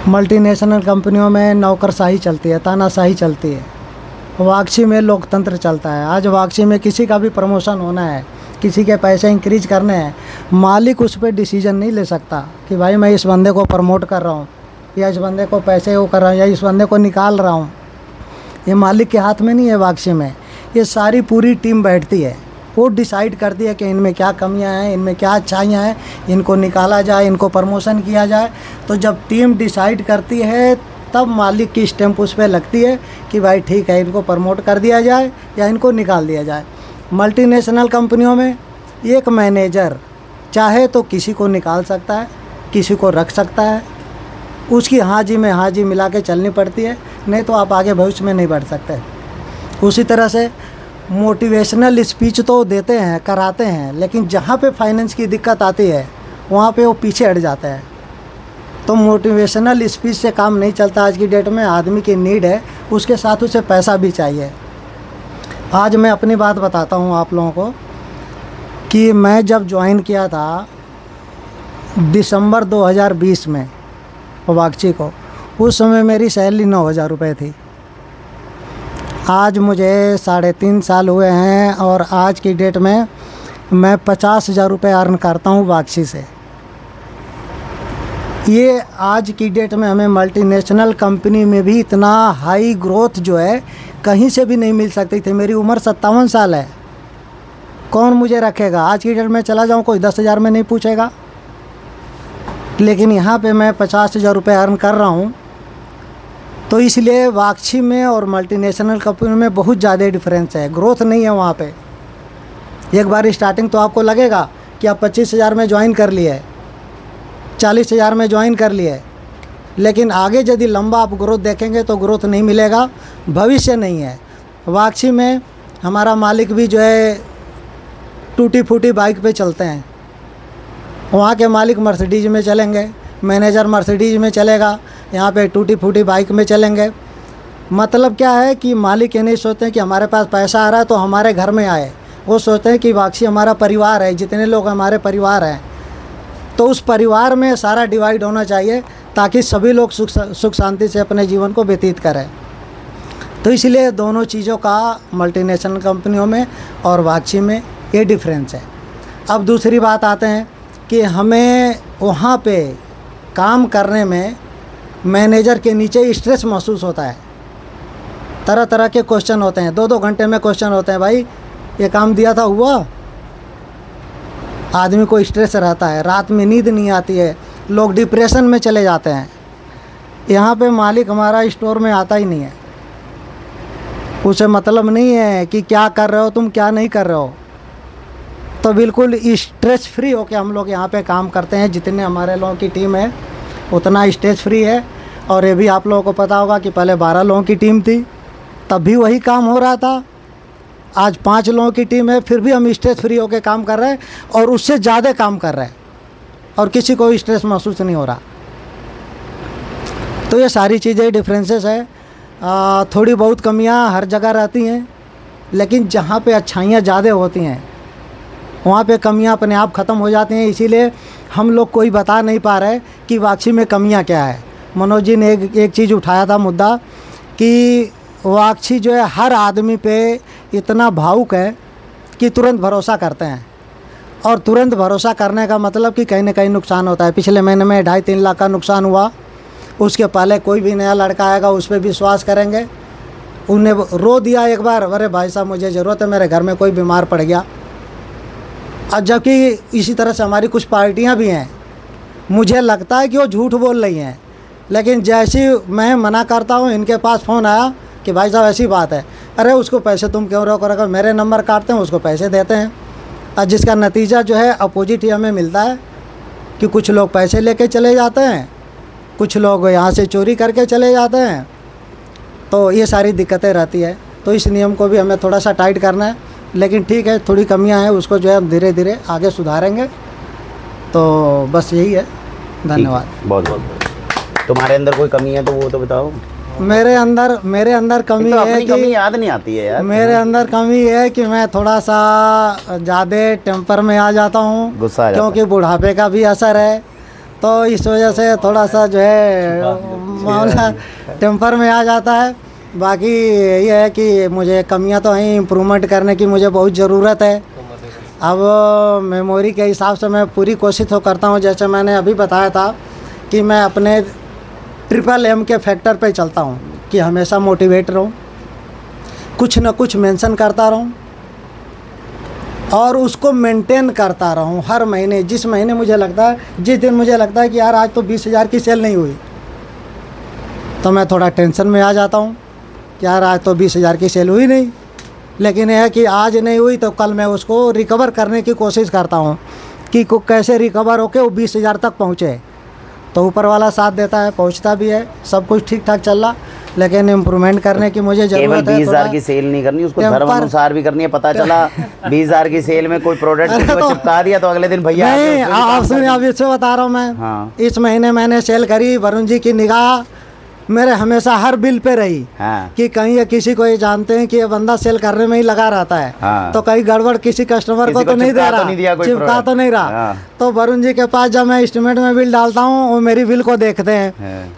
मल्टीनेशनल कंपनियों में नौकरशाही चलती है, तानाशाही चलती है। वाक्षी में लोकतंत्र चलता है। आज वाक्षी में किसी का भी प्रमोशन होना है, किसी के पैसे इंक्रीज करने हैं, मालिक उस पर डिसीजन नहीं ले सकता कि भाई मैं इस बंदे को प्रमोट कर रहा हूँ, या इस बंदे को पैसे वो कर रहा हूँ, या इस बंदे को निकाल रहा हूँ। ये मालिक के हाथ में नहीं है वाक्षी में। ये सारी पूरी टीम बैठती है, वो डिसाइड करती है कि इनमें क्या कमियां हैं, इनमें क्या अच्छाइयाँ हैं, इनको निकाला जाए, इनको प्रमोशन किया जाए। तो जब टीम डिसाइड करती है तब मालिक की स्टैंप उस पर लगती है कि भाई ठीक है, इनको प्रमोट कर दिया जाए या इनको निकाल दिया जाए। मल्टीनेशनल कंपनियों में एक मैनेजर चाहे तो किसी को निकाल सकता है, किसी को रख सकता है, उसकी हाजी में हाजी मिला के चलनी पड़ती है, नहीं तो आप आगे भविष्य में नहीं बढ़ सकते। उसी तरह से मोटिवेशनल स्पीच तो देते हैं, कराते हैं, लेकिन जहाँ पे फाइनेंस की दिक्कत आती है वहाँ पे वो पीछे हट जाते हैं। तो मोटिवेशनल स्पीच से काम नहीं चलता। आज की डेट में आदमी की नीड है, उसके साथ उसे पैसा भी चाहिए। आज मैं अपनी बात बताता हूँ आप लोगों को कि मैं जब ज्वाइन किया था दिसंबर 2020 में वाक्षी को, उस समय मेरी सैलरी 9,000 रुपये थी। आज मुझे 3.5 साल हुए हैं और आज की डेट में मैं 50,000 रुपये अर्न करता हूँ वाक्षी से। ये आज की डेट में हमें मल्टीनेशनल कंपनी में भी इतना हाई ग्रोथ जो है कहीं से भी नहीं मिल सकती थी। मेरी उम्र 57 साल है, कौन मुझे रखेगा। आज की डेट में चला जाऊँ कोई 10,000 में नहीं पूछेगा, लेकिन यहाँ पे मैं 50,000 रुपये अर्न कर रहा हूँ। तो इसलिए वाक्षी में और मल्टीनेशनल कंपनी में बहुत ज़्यादा डिफरेंस है, ग्रोथ नहीं है वहाँ पे। एक बार स्टार्टिंग तो आपको लगेगा कि आप 25,000 में ज्वाइन कर लिए, 40,000 में ज्वाइन कर लिए, लेकिन आगे यदि लंबा आप ग्रोथ देखेंगे तो ग्रोथ नहीं मिलेगा, भविष्य नहीं है। वाक्षी में हमारा मालिक भी जो है टूटी फूटी बाइक पे चलते हैं। वहाँ के मालिक मर्सिडीज में चलेंगे, मैनेजर मर्सिडीज में चलेगा, यहाँ पे टूटी फूटी बाइक में चलेंगे। मतलब क्या है कि मालिक ये नहीं सोचते हैं कि हमारे पास पैसा आ रहा है तो हमारे घर में आए, वो सोचते हैं कि वाक्षी हमारा परिवार है, जितने लोग हमारे परिवार हैं, तो उस परिवार में सारा डिवाइड होना चाहिए ताकि सभी लोग सुख शांति से अपने जीवन को व्यतीत करें। तो इसलिए दोनों चीज़ों का मल्टीनेशनल कंपनियों में और वाक्षी में ये डिफरेंस है। अब दूसरी बात आते हैं कि हमें वहाँ पे काम करने में मैनेजर के नीचे स्ट्रेस महसूस होता है। तरह तरह के क्वेश्चन होते हैं, 2-2 घंटे में क्वेश्चन होते हैं, भाई ये काम दिया था हुआ। आदमी को स्ट्रेस रहता है, रात में नींद नहीं आती है, लोग डिप्रेशन में चले जाते हैं। यहाँ पे मालिक हमारा स्टोर में आता ही नहीं है, उसे मतलब नहीं है कि क्या कर रहे हो तुम, क्या नहीं कर रहे हो। तो बिल्कुल स्ट्रेस फ्री होकर हम लोग यहाँ पे काम करते हैं। जितने हमारे लोगों की टीम है उतना स्ट्रेस फ्री है। और ये भी आप लोगों को पता होगा कि पहले 12 लोगों की टीम थी, तब भी वही काम हो रहा था। आज 5 लोगों की टीम है, फिर भी हम स्ट्रेस फ्री होकर काम कर रहे हैं और उससे ज़्यादा काम कर रहे हैं और किसी को स्ट्रेस महसूस नहीं हो रहा। तो ये सारी चीज़ें डिफरेंसेस है। थोड़ी बहुत कमियां हर जगह रहती हैं, लेकिन जहाँ पे अच्छाइयाँ ज़्यादा होती हैं वहाँ पे कमियाँ अपने आप ख़त्म हो जाती हैं। इसीलिए हम लोग कोई बता नहीं पा रहे कि वाक्षी में कमियाँ क्या है। मनोज जी ने एक चीज़ उठाया था मुद्दा कि वाक्षी जो है हर आदमी पे इतना भावुक है कि तुरंत भरोसा करते हैं, और तुरंत भरोसा करने का मतलब कि कहीं ना कहीं नुकसान होता है। पिछले महीने में 2.5-3 लाख का नुकसान हुआ। उसके पहले कोई भी नया लड़का आएगा उस पर विश्वास करेंगे। उन्हें रो दिया एक बार, अरे भाई साहब मुझे ज़रूरत है, मेरे घर में कोई बीमार पड़ गया। और जबकि इसी तरह से हमारी कुछ पार्टियां भी हैं, मुझे लगता है कि वो झूठ बोल रही हैं, लेकिन जैसे मैं मना करता हूँ इनके पास फ़ोन आया कि भाई साहब ऐसी बात है, अरे उसको पैसे तुम क्यों रोक रखो, मेरे नंबर काटते हैं उसको पैसे देते हैं। और जिसका नतीजा जो है अपोजिट ही हमें मिलता है कि कुछ लोग पैसे लेके चले जाते हैं, कुछ लोग यहाँ से चोरी करके चले जाते हैं। तो ये सारी दिक्कतें रहती है। तो इस नियम को भी हमें थोड़ा सा टाइट करना है, लेकिन ठीक है थोड़ी कमियां हैं, उसको जो है हम धीरे धीरे आगे सुधारेंगे। तो बस यही है। धन्यवाद। बहुत बहुत। तुम्हारे अंदर कोई कमी है तो वो तो बताओ। मेरे अंदर कमी तो है अपनी कि कमी याद नहीं आती है यार। मेरे अंदर कमी है कि मैं थोड़ा सा ज़्यादा टेम्पर में आ जाता हूँ, गुस्सा आ जाता क्योंकि बुढ़ापे का भी असर है। तो इस वजह से थोड़ा सा जो है मामला टेम्पर में आ जाता है। बाकी ये है कि मुझे कमियां तो हैं, इम्प्रूवमेंट करने की मुझे बहुत ज़रूरत है। अब मेमोरी के हिसाब से मैं पूरी कोशिश तो करता हूँ। जैसे मैंने अभी बताया था कि मैं अपने MM के फैक्टर पे चलता हूँ कि हमेशा मोटिवेट रहूँ, कुछ न कुछ मेंशन करता रहूँ और उसको मेंटेन करता रहूँ हर महीने। जिस महीने मुझे लगता है, जिस दिन मुझे लगता है कि यार आज तो 20,000 की सेल नहीं हुई, तो मैं थोड़ा टेंशन में आ जाता हूँ कि यार आज तो 20,000 की सेल हुई नहीं। लेकिन यह है कि आज नहीं हुई तो कल मैं उसको रिकवर करने की कोशिश करता हूँ कि कैसे रिकवर होके वो 20,000 तक पहुँचे। तो ऊपर वाला साथ देता है, पहुँचता भी है, सब कुछ ठीक ठाक चल रहा, लेकिन इम्प्रूवमेंट करने की मुझे ज़रूरत है। 20,000 की सेल नहीं करनी, उसको धर्म अनुसार भी करनी है। पता चला 20,000 की सेल में कोई प्रोडक्ट चिपका दिया तो अगले दिन भैया नहीं, आप सुनिए, अब इससे बता रहा हूँ मैं। हाँ। इस महीने मैंने सेल करी, वरुण जी की निगाह मेरे हमेशा हर बिल पे रही। हाँ। कि कहीं ये किसी को ये जानते हैं कि ये बंदा सेल करने में ही लगा रहता है। हाँ। तो कहीं गड़बड़ किसी कस्टमर को तो नहीं दे रहा, चिपका तो नहीं रहा। हाँ। तो वरुण जी के पास जब मैं एस्टिमेट में बिल डालता हूँ, वो मेरी बिल को देखते हैं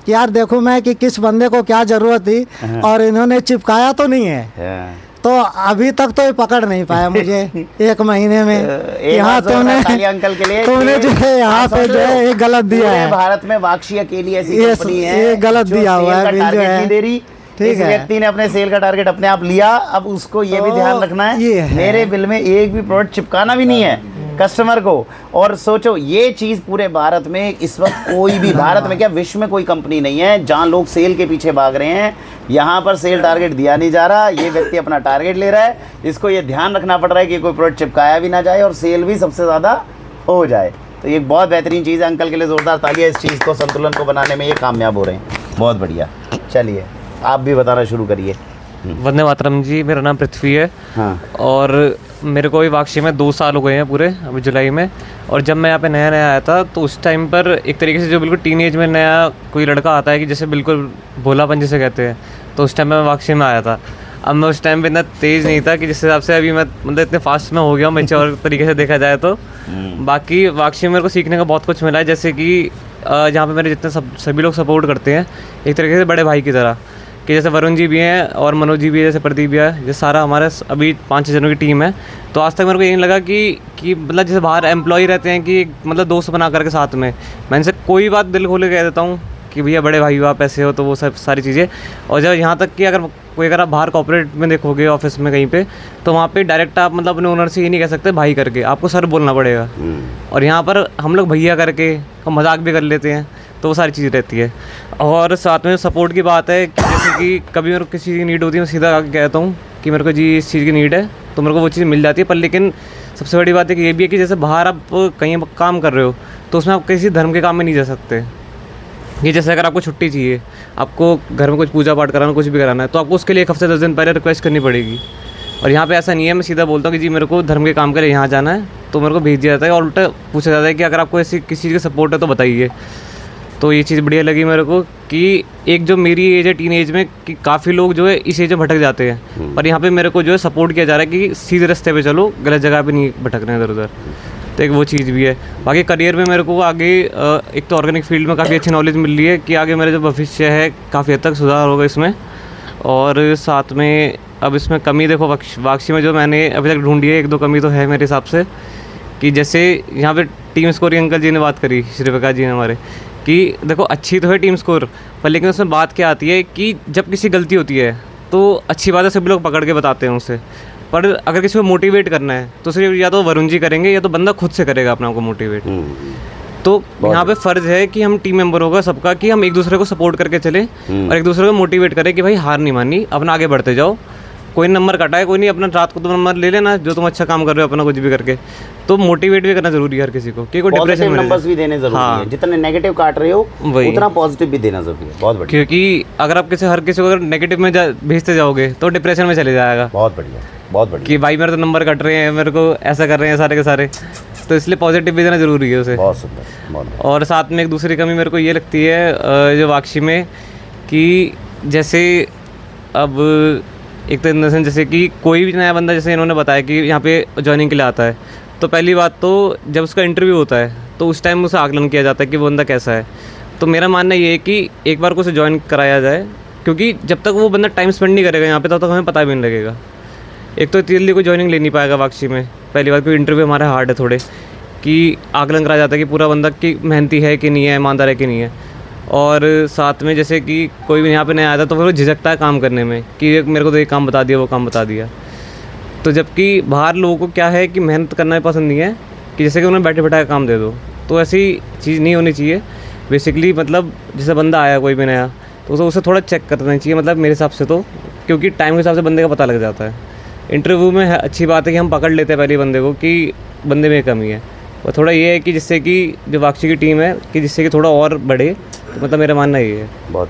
कि यार देखो मैं कि किस बंदे को क्या जरूरत थी और इन्होंने चिपकाया तो नहीं है। तो अभी तक तो ये पकड़ नहीं पाया मुझे 1 महीने में। यहाँ तुमने अंकल के लिए तुमने जो है यहाँ पे जो है एक गलत दिया है। भारत में वाक्षी अकेली ऐसी कंपनी है ये गलत दिया हुआ है, बिल जो है दे रही। ठीक है, व्यक्ति ने अपने सेल का टारगेट अपने आप लिया। अब उसको ये भी ध्यान रखना है मेरे बिल में एक भी प्रोडक्ट चिपकाना भी नहीं है कस्टमर को। और सोचो ये चीज़ पूरे भारत में इस वक्त कोई भी, भारत में क्या विश्व में कोई कंपनी नहीं है जहां लोग सेल के पीछे भाग रहे हैं। यहाँ पर सेल टारगेट दिया नहीं जा रहा, ये व्यक्ति अपना टारगेट ले रहा है। इसको ये ध्यान रखना पड़ रहा है कि कोई प्रोडक्ट चिपकाया भी ना जाए और सेल भी सबसे ज़्यादा हो जाए। तो ये बहुत बेहतरीन चीज़ है। अंकल के लिए ज़ोरदार तालियां। इस चीज़ को, संतुलन को बनाने में ये कामयाब हो रहे हैं। बहुत बढ़िया। चलिए आप भी बताना शुरू करिए। वंदे मातरम जी, मेरा नाम पृथ्वी है। हाँ। और मेरे को भी वाक्षी में 2 साल हो गए हैं पूरे, अभी जुलाई में। और जब मैं यहाँ पे नया आया था तो उस टाइम पर एक तरीके से जो बिल्कुल टीनेज में नया कोई लड़का आता है कि जैसे बिल्कुल भोलापन जिसे कहते हैं, तो उस टाइम मैं वाक्षी में आया था। अब मैं उस टाइम पे इतना तेज़ नहीं था कि जिस हिसाब से अभी मैं मतलब इतने फास्ट में हो गया हूँ मैच्योर तरीके से देखा जाए तो। बाकी वाक्षी में मेरे को सीखने का बहुत कुछ मिला है। जैसे कि जहाँ पे मेरे जितने सभी लोग सपोर्ट करते हैं एक तरीके से बड़े भाई की तरह, कि जैसे वरुण जी भी हैं और मनोज जी भी है, जैसे प्रदीप भी है, जैसे सारा हमारे अभी 5-6 जनों की टीम है। तो आज तक मेरे को ये नहीं लगा कि मतलब जैसे बाहर एम्प्लॉय रहते हैं कि मतलब दोस्त बना करके साथ में, मैं इनसे कोई बात दिल खोले कह देता हूँ कि भैया बड़े भाई हो आप, ऐसे हो, तो वो सब सारी चीज़ें। और जब यहाँ तक कि अगर आप बाहर कॉर्पोरेट में देखोगे ऑफिस में कहीं पे, तो वहाँ पे डायरेक्ट आप मतलब अपने ओनर से ये नहीं कह सकते भाई करके, आपको सर बोलना पड़ेगा। और यहाँ पर हम लोग भैया करके हम मजाक भी कर लेते हैं, तो वो सारी चीज़ रहती है। और साथ में सपोर्ट की बात है कि जैसे कि कभी मेरे को किसी चीज़ की नीड होती है, मैं सीधा आके कहता हूँ कि मेरे को जी इस चीज़ की नीड है, तो मेरे को वो चीज़ मिल जाती है। पर लेकिन सबसे बड़ी बात है कि ये भी है कि जैसे बाहर आप कहीं काम कर रहे हो तो उसमें आप किसी धर्म के काम में नहीं जा सकते। ये जैसे अगर आपको छुट्टी चाहिए, आपको घर में कुछ पूजा पाठ कराना, कुछ भी कराना है, तो आपको उसके लिए 1 हफ्ते 10 दिन पहले रिक्वेस्ट करनी पड़ेगी। और यहाँ पे ऐसा नहीं है, मैं सीधा बोलता हूँ कि जी मेरे को धर्म के काम के लिए यहाँ जाना है, तो मेरे को भेज दिया जाता है। और उल्टा पूछा जाता है कि अगर आपको ऐसी किसी चीज़ की सपोर्ट है तो बताइए। तो ये चीज़ बढ़िया लगी मेरे को कि एक जो मेरी एज है टीन एज में, कि काफ़ी लोग जो है इस एज में भटक जाते हैं, पर यहाँ पे मेरे को जो है सपोर्ट किया जा रहा है कि सीधे रास्ते पे चलो, गलत जगह पे नहीं भटक रहे हैं इधर उधर। तो एक वो चीज़ भी है। बाकी करियर में मेरे को आगे एक तो ऑर्गेनिक फील्ड में काफ़ी अच्छी नॉलेज मिल रही है कि आगे मेरा जो भविष्य है काफ़ी हद तक सुधार होगा इसमें। और साथ में अब इसमें कमी देखो, वाक्षी में जो मैंने अभी तक ढूंढी है, 1-2 कमी तो है मेरे हिसाब से, कि जैसे यहाँ पे टीम स्कोर अंकल जी ने बात करी, श्री प्रकाश जी ने हमारे, कि देखो अच्छी तो है टीम स्कोर, पर लेकिन उसमें बात क्या आती है कि जब किसी गलती होती है तो अच्छी बात है सभी लोग पकड़ के बताते हैं उसे, पर अगर किसी को मोटिवेट करना है तो सिर्फ या तो वरुण जी करेंगे या तो बंदा खुद से करेगा अपने आप को मोटिवेट। तो यहाँ पे फ़र्ज़ है कि हम टीम मेंबर होगा सबका, कि हम एक दूसरे को सपोर्ट करके चलें और एक दूसरे को मोटिवेट करें कि भाई हार नहीं माननी, अपना आगे बढ़ते जाओ। कोई नंबर कटा है कोई नहीं, अपना रात को तो नंबर ले लेना जो तुम अच्छा काम कर रहे हो अपना कुछ भी करके। तो मोटिवेट भी करना जरूरी है हर किसी को, कि कोई डिप्रेशन में नंबर्स भी देने जरूरी है, जितने नेगेटिव काट रहे हो उतना पॉजिटिव भी देना जरूरी है। बहुत बढ़िया, क्योंकि अगर आप हर किसी को अगर नेगेटिव में भेजते जाओगे तो डिप्रेशन में चले जाएगा। बहुत बढ़िया, बहुत बढ़िया, कि भाई मेरे तो नंबर कट रहे हैं, मेरे को ऐसा कर रहे हैं सारे के सारे, तो इसलिए पॉजिटिव भी देना जरूरी है उसे। बहुत सुंदर, बहुत। और साथ में एक दूसरी कमी मेरे को ये लगती है जो वाक्षी में, कि जैसे अब एक तो इन जैसे कि कोई भी नया बंदा, जैसे इन्होंने बताया कि यहाँ पे ज्वाइनिंग के लिए आता है, तो पहली बात तो जब उसका इंटरव्यू होता है तो उस टाइम उसे आकलन किया जाता है कि वो बंदा कैसा है। तो मेरा मानना ये है कि एक बार को उसे ज्वाइन कराया जाए, क्योंकि जब तक वो बंदा टाइम स्पेंड नहीं करेगा यहाँ पे तब तक हमें पता भी नहीं लगेगा। एक तो जल्दी कोई ज्वाइनिंग ले नहीं पाएगा वाक्षी में, पहली बात कोई इंटरव्यू हमारे हार्ड है थोड़े, कि आकलन कराया जाता है कि पूरा बंदा कि मेहनती है कि नहीं है, ईमानदार है कि नहीं है। और साथ में जैसे कि कोई भी यहाँ पे नहीं आया था तो फिर वो झिझकता है काम करने में, कि मेरे को तो ये काम बता दिया वो काम बता दिया। तो जबकि बाहर लोगों को क्या है कि मेहनत करना पसंद नहीं है, कि जैसे कि उन्हें बैठे बैठाए काम दे दो, तो ऐसी चीज़ नहीं होनी चाहिए। बेसिकली मतलब जैसे बंदा आया कोई भी नया तो उसे थोड़ा चेक करना चाहिए, मतलब मेरे हिसाब से तो, क्योंकि टाइम के हिसाब से बंदे का पता लग जाता है। इंटरव्यू में अच्छी बात है कि हम पकड़ लेते हैं पहले बंदे को कि बंदे में कमी है, और थोड़ा ये है कि जिससे कि जो वाक्षी की टीम है कि जिससे कि थोड़ा और बढ़े, तो मतलब मेरा मानना ये है। बहुत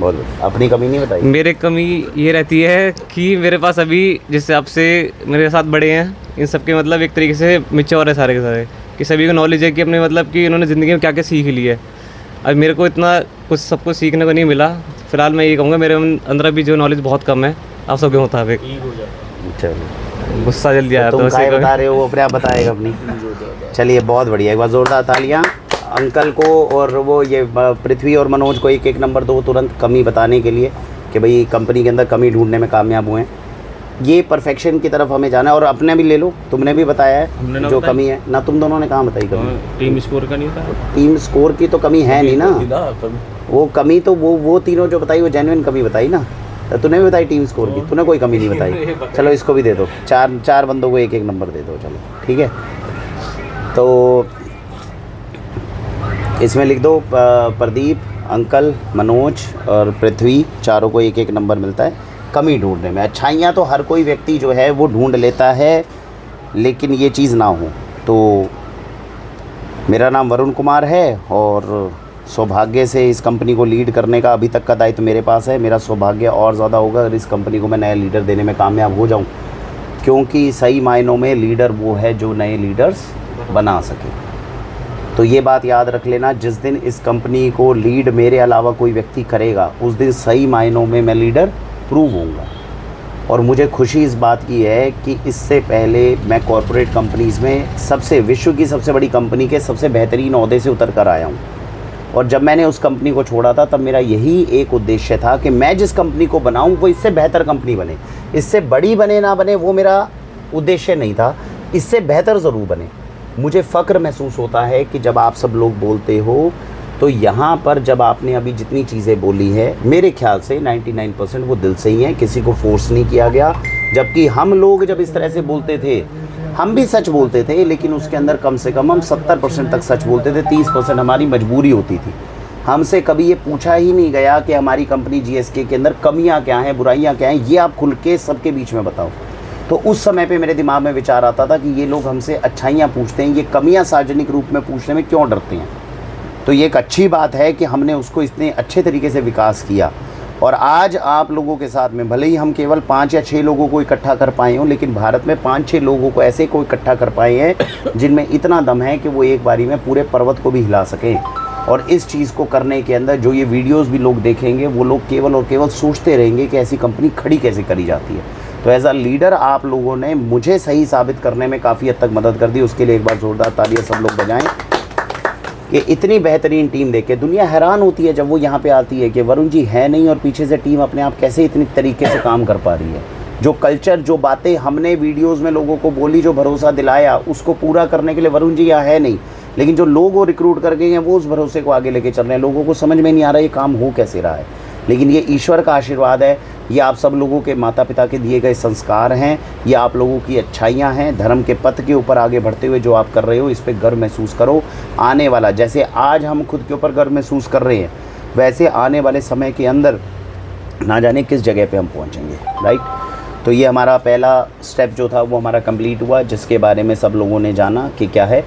बहुत। अपनी कमी नहीं बताई? मेरे कमी ये रहती है कि मेरे पास अभी जिससे आपसे मेरे साथ बड़े हैं इन सब के मतलब एक तरीके से मिच्योर है सारे के सारे, कि सभी को नॉलेज है कि अपने मतलब कि इन्होंने ज़िंदगी में क्या क्या सीख ली है। अब मेरे को इतना कुछ सबको सीखने को नहीं मिला, फिलहाल मैं ये कहूँगा मेरे अंदर भी जो नॉलेज बहुत कम है आप सबके मुताबिक। गुस्सा जल्दी आया, तुम क्या बता रहे हो वो अपने आप बताएगा अपनी। चलिए बहुत बढ़िया, एक बार जोरदार तालियां अंकल को, और वो ये पृथ्वी और मनोज को एक नंबर दो तुरंत कमी बताने के लिए कि भाई कंपनी के अंदर कमी ढूंढने में कामयाब हुए हैं। ये परफेक्शन की तरफ हमें जाना है। और अपने भी ले लो, तुमने भी बताया है जो कमी है ना, तुम दोनों ने कहाँ बताई कमी? टीम स्कोर का नहीं था। टीम स्कोर की तो कमी है नहीं ना, वो कमी तो वो तीनों जो बताई वो जेन्युइन कमी बताई ना। तो तूने भी बताई टीम स्कोर की, तूने कोई कमी नहीं बताई। चलो इसको भी दे दो, चार बंदों को एक नंबर दे दो, चलो ठीक है। तो इसमें लिख दो प्रदीप, अंकल, मनोज और पृथ्वी, चारों को एक नंबर मिलता है कमी ढूंढने में। अच्छाइयाँ तो हर कोई व्यक्ति जो है वो ढूंढ लेता है, लेकिन ये चीज़ ना हो। तो मेरा नाम वरुण कुमार है और सौभाग्य से इस कंपनी को लीड करने का अभी तक का दायित्व मेरे पास है। मेरा सौभाग्य और ज़्यादा होगा अगर इस कंपनी को मैं नया लीडर देने में कामयाब हो जाऊं, क्योंकि सही मायनों में लीडर वो है जो नए लीडर्स बना सके। तो ये बात याद रख लेना, जिस दिन इस कंपनी को लीड मेरे अलावा कोई व्यक्ति करेगा उस दिन सही मायनों में मैं लीडर प्रूव होऊंगा। और मुझे खुशी इस बात की है कि इससे पहले मैं कॉरपोरेट कंपनीज़ में विश्व की सबसे बड़ी कंपनी के सबसे बेहतरीन ओहदे से उतर कर आया हूँ। और जब मैंने उस कंपनी को छोड़ा था तब मेरा यही एक उद्देश्य था कि मैं जिस कंपनी को बनाऊँ वो इससे बेहतर कंपनी बने। इससे बड़ी बने ना बने वो मेरा उद्देश्य नहीं था, इससे बेहतर ज़रूर बने। मुझे फ़ख्र महसूस होता है कि जब आप सब लोग बोलते हो तो यहाँ पर जब आपने अभी जितनी चीज़ें बोली है मेरे ख्याल से 99% वो दिल से ही हैं, किसी को फोर्स नहीं किया गया। जबकि हम लोग जब इस तरह से बोलते थे हम भी सच बोलते थे, लेकिन उसके अंदर कम से कम हम 70% तक सच बोलते थे, 30% हमारी मजबूरी होती थी। हमसे कभी ये पूछा ही नहीं गया कि हमारी कंपनी GSK के अंदर कमियाँ क्या हैं, बुराइयाँ क्या हैं, ये आप खुल के सबके बीच में बताओ। तो उस समय पे मेरे दिमाग में विचार आता था कि ये लोग हमसे अच्छाइयाँ पूछते हैं, ये कमियाँ सार्वजनिक रूप में पूछने में क्यों डरते हैं। तो ये एक अच्छी बात है कि हमने उसको इतने अच्छे तरीके से विकास किया। और आज आप लोगों के साथ में भले ही हम केवल 5 या 6 लोगों को इकट्ठा कर पाए हों, लेकिन भारत में 5-6 लोगों को ऐसे को इकट्ठा कर पाए हैं जिनमें इतना दम है कि वो एक बारी में पूरे पर्वत को भी हिला सकें। और इस चीज़ को करने के अंदर जो ये वीडियोस भी लोग देखेंगे वो लोग केवल और केवल सोचते रहेंगे कि ऐसी कंपनी खड़ी कैसे करी जाती है। तो एज अ लीडर आप लोगों ने मुझे सही साबित करने में काफ़ी हद तक मदद कर दी, उसके लिए एक बार ज़ोरदार तालियां सब लोग बजाएं कि इतनी बेहतरीन टीम देख के दुनिया हैरान होती है जब वो यहाँ पे आती है कि वरुण जी है नहीं और पीछे से टीम अपने आप कैसे इतनी तरीके से काम कर पा रही है। जो कल्चर, जो बातें हमने वीडियोस में लोगों को बोली, जो भरोसा दिलाया, उसको पूरा करने के लिए वरुण जी यहाँ है नहीं, लेकिन जो लोग वो रिक्रूट करके हैं वो उस भरोसे को आगे लेके चल रहे हैं। लोगों को समझ में नहीं आ रहा ये काम हो कैसे रहा है, लेकिन ये ईश्वर का आशीर्वाद है, ये आप सब लोगों के माता पिता के दिए गए संस्कार हैं, ये आप लोगों की अच्छाइयाँ हैं। धर्म के पथ के ऊपर आगे बढ़ते हुए जो आप कर रहे हो इस पर गर्व महसूस करो। आने वाला, जैसे आज हम खुद के ऊपर गर्व महसूस कर रहे हैं, वैसे आने वाले समय के अंदर ना जाने किस जगह पे हम पहुंचेंगे, राइट। तो ये हमारा पहला स्टेप जो था वो हमारा कंप्लीट हुआ, जिसके बारे में सब लोगों ने जाना कि क्या है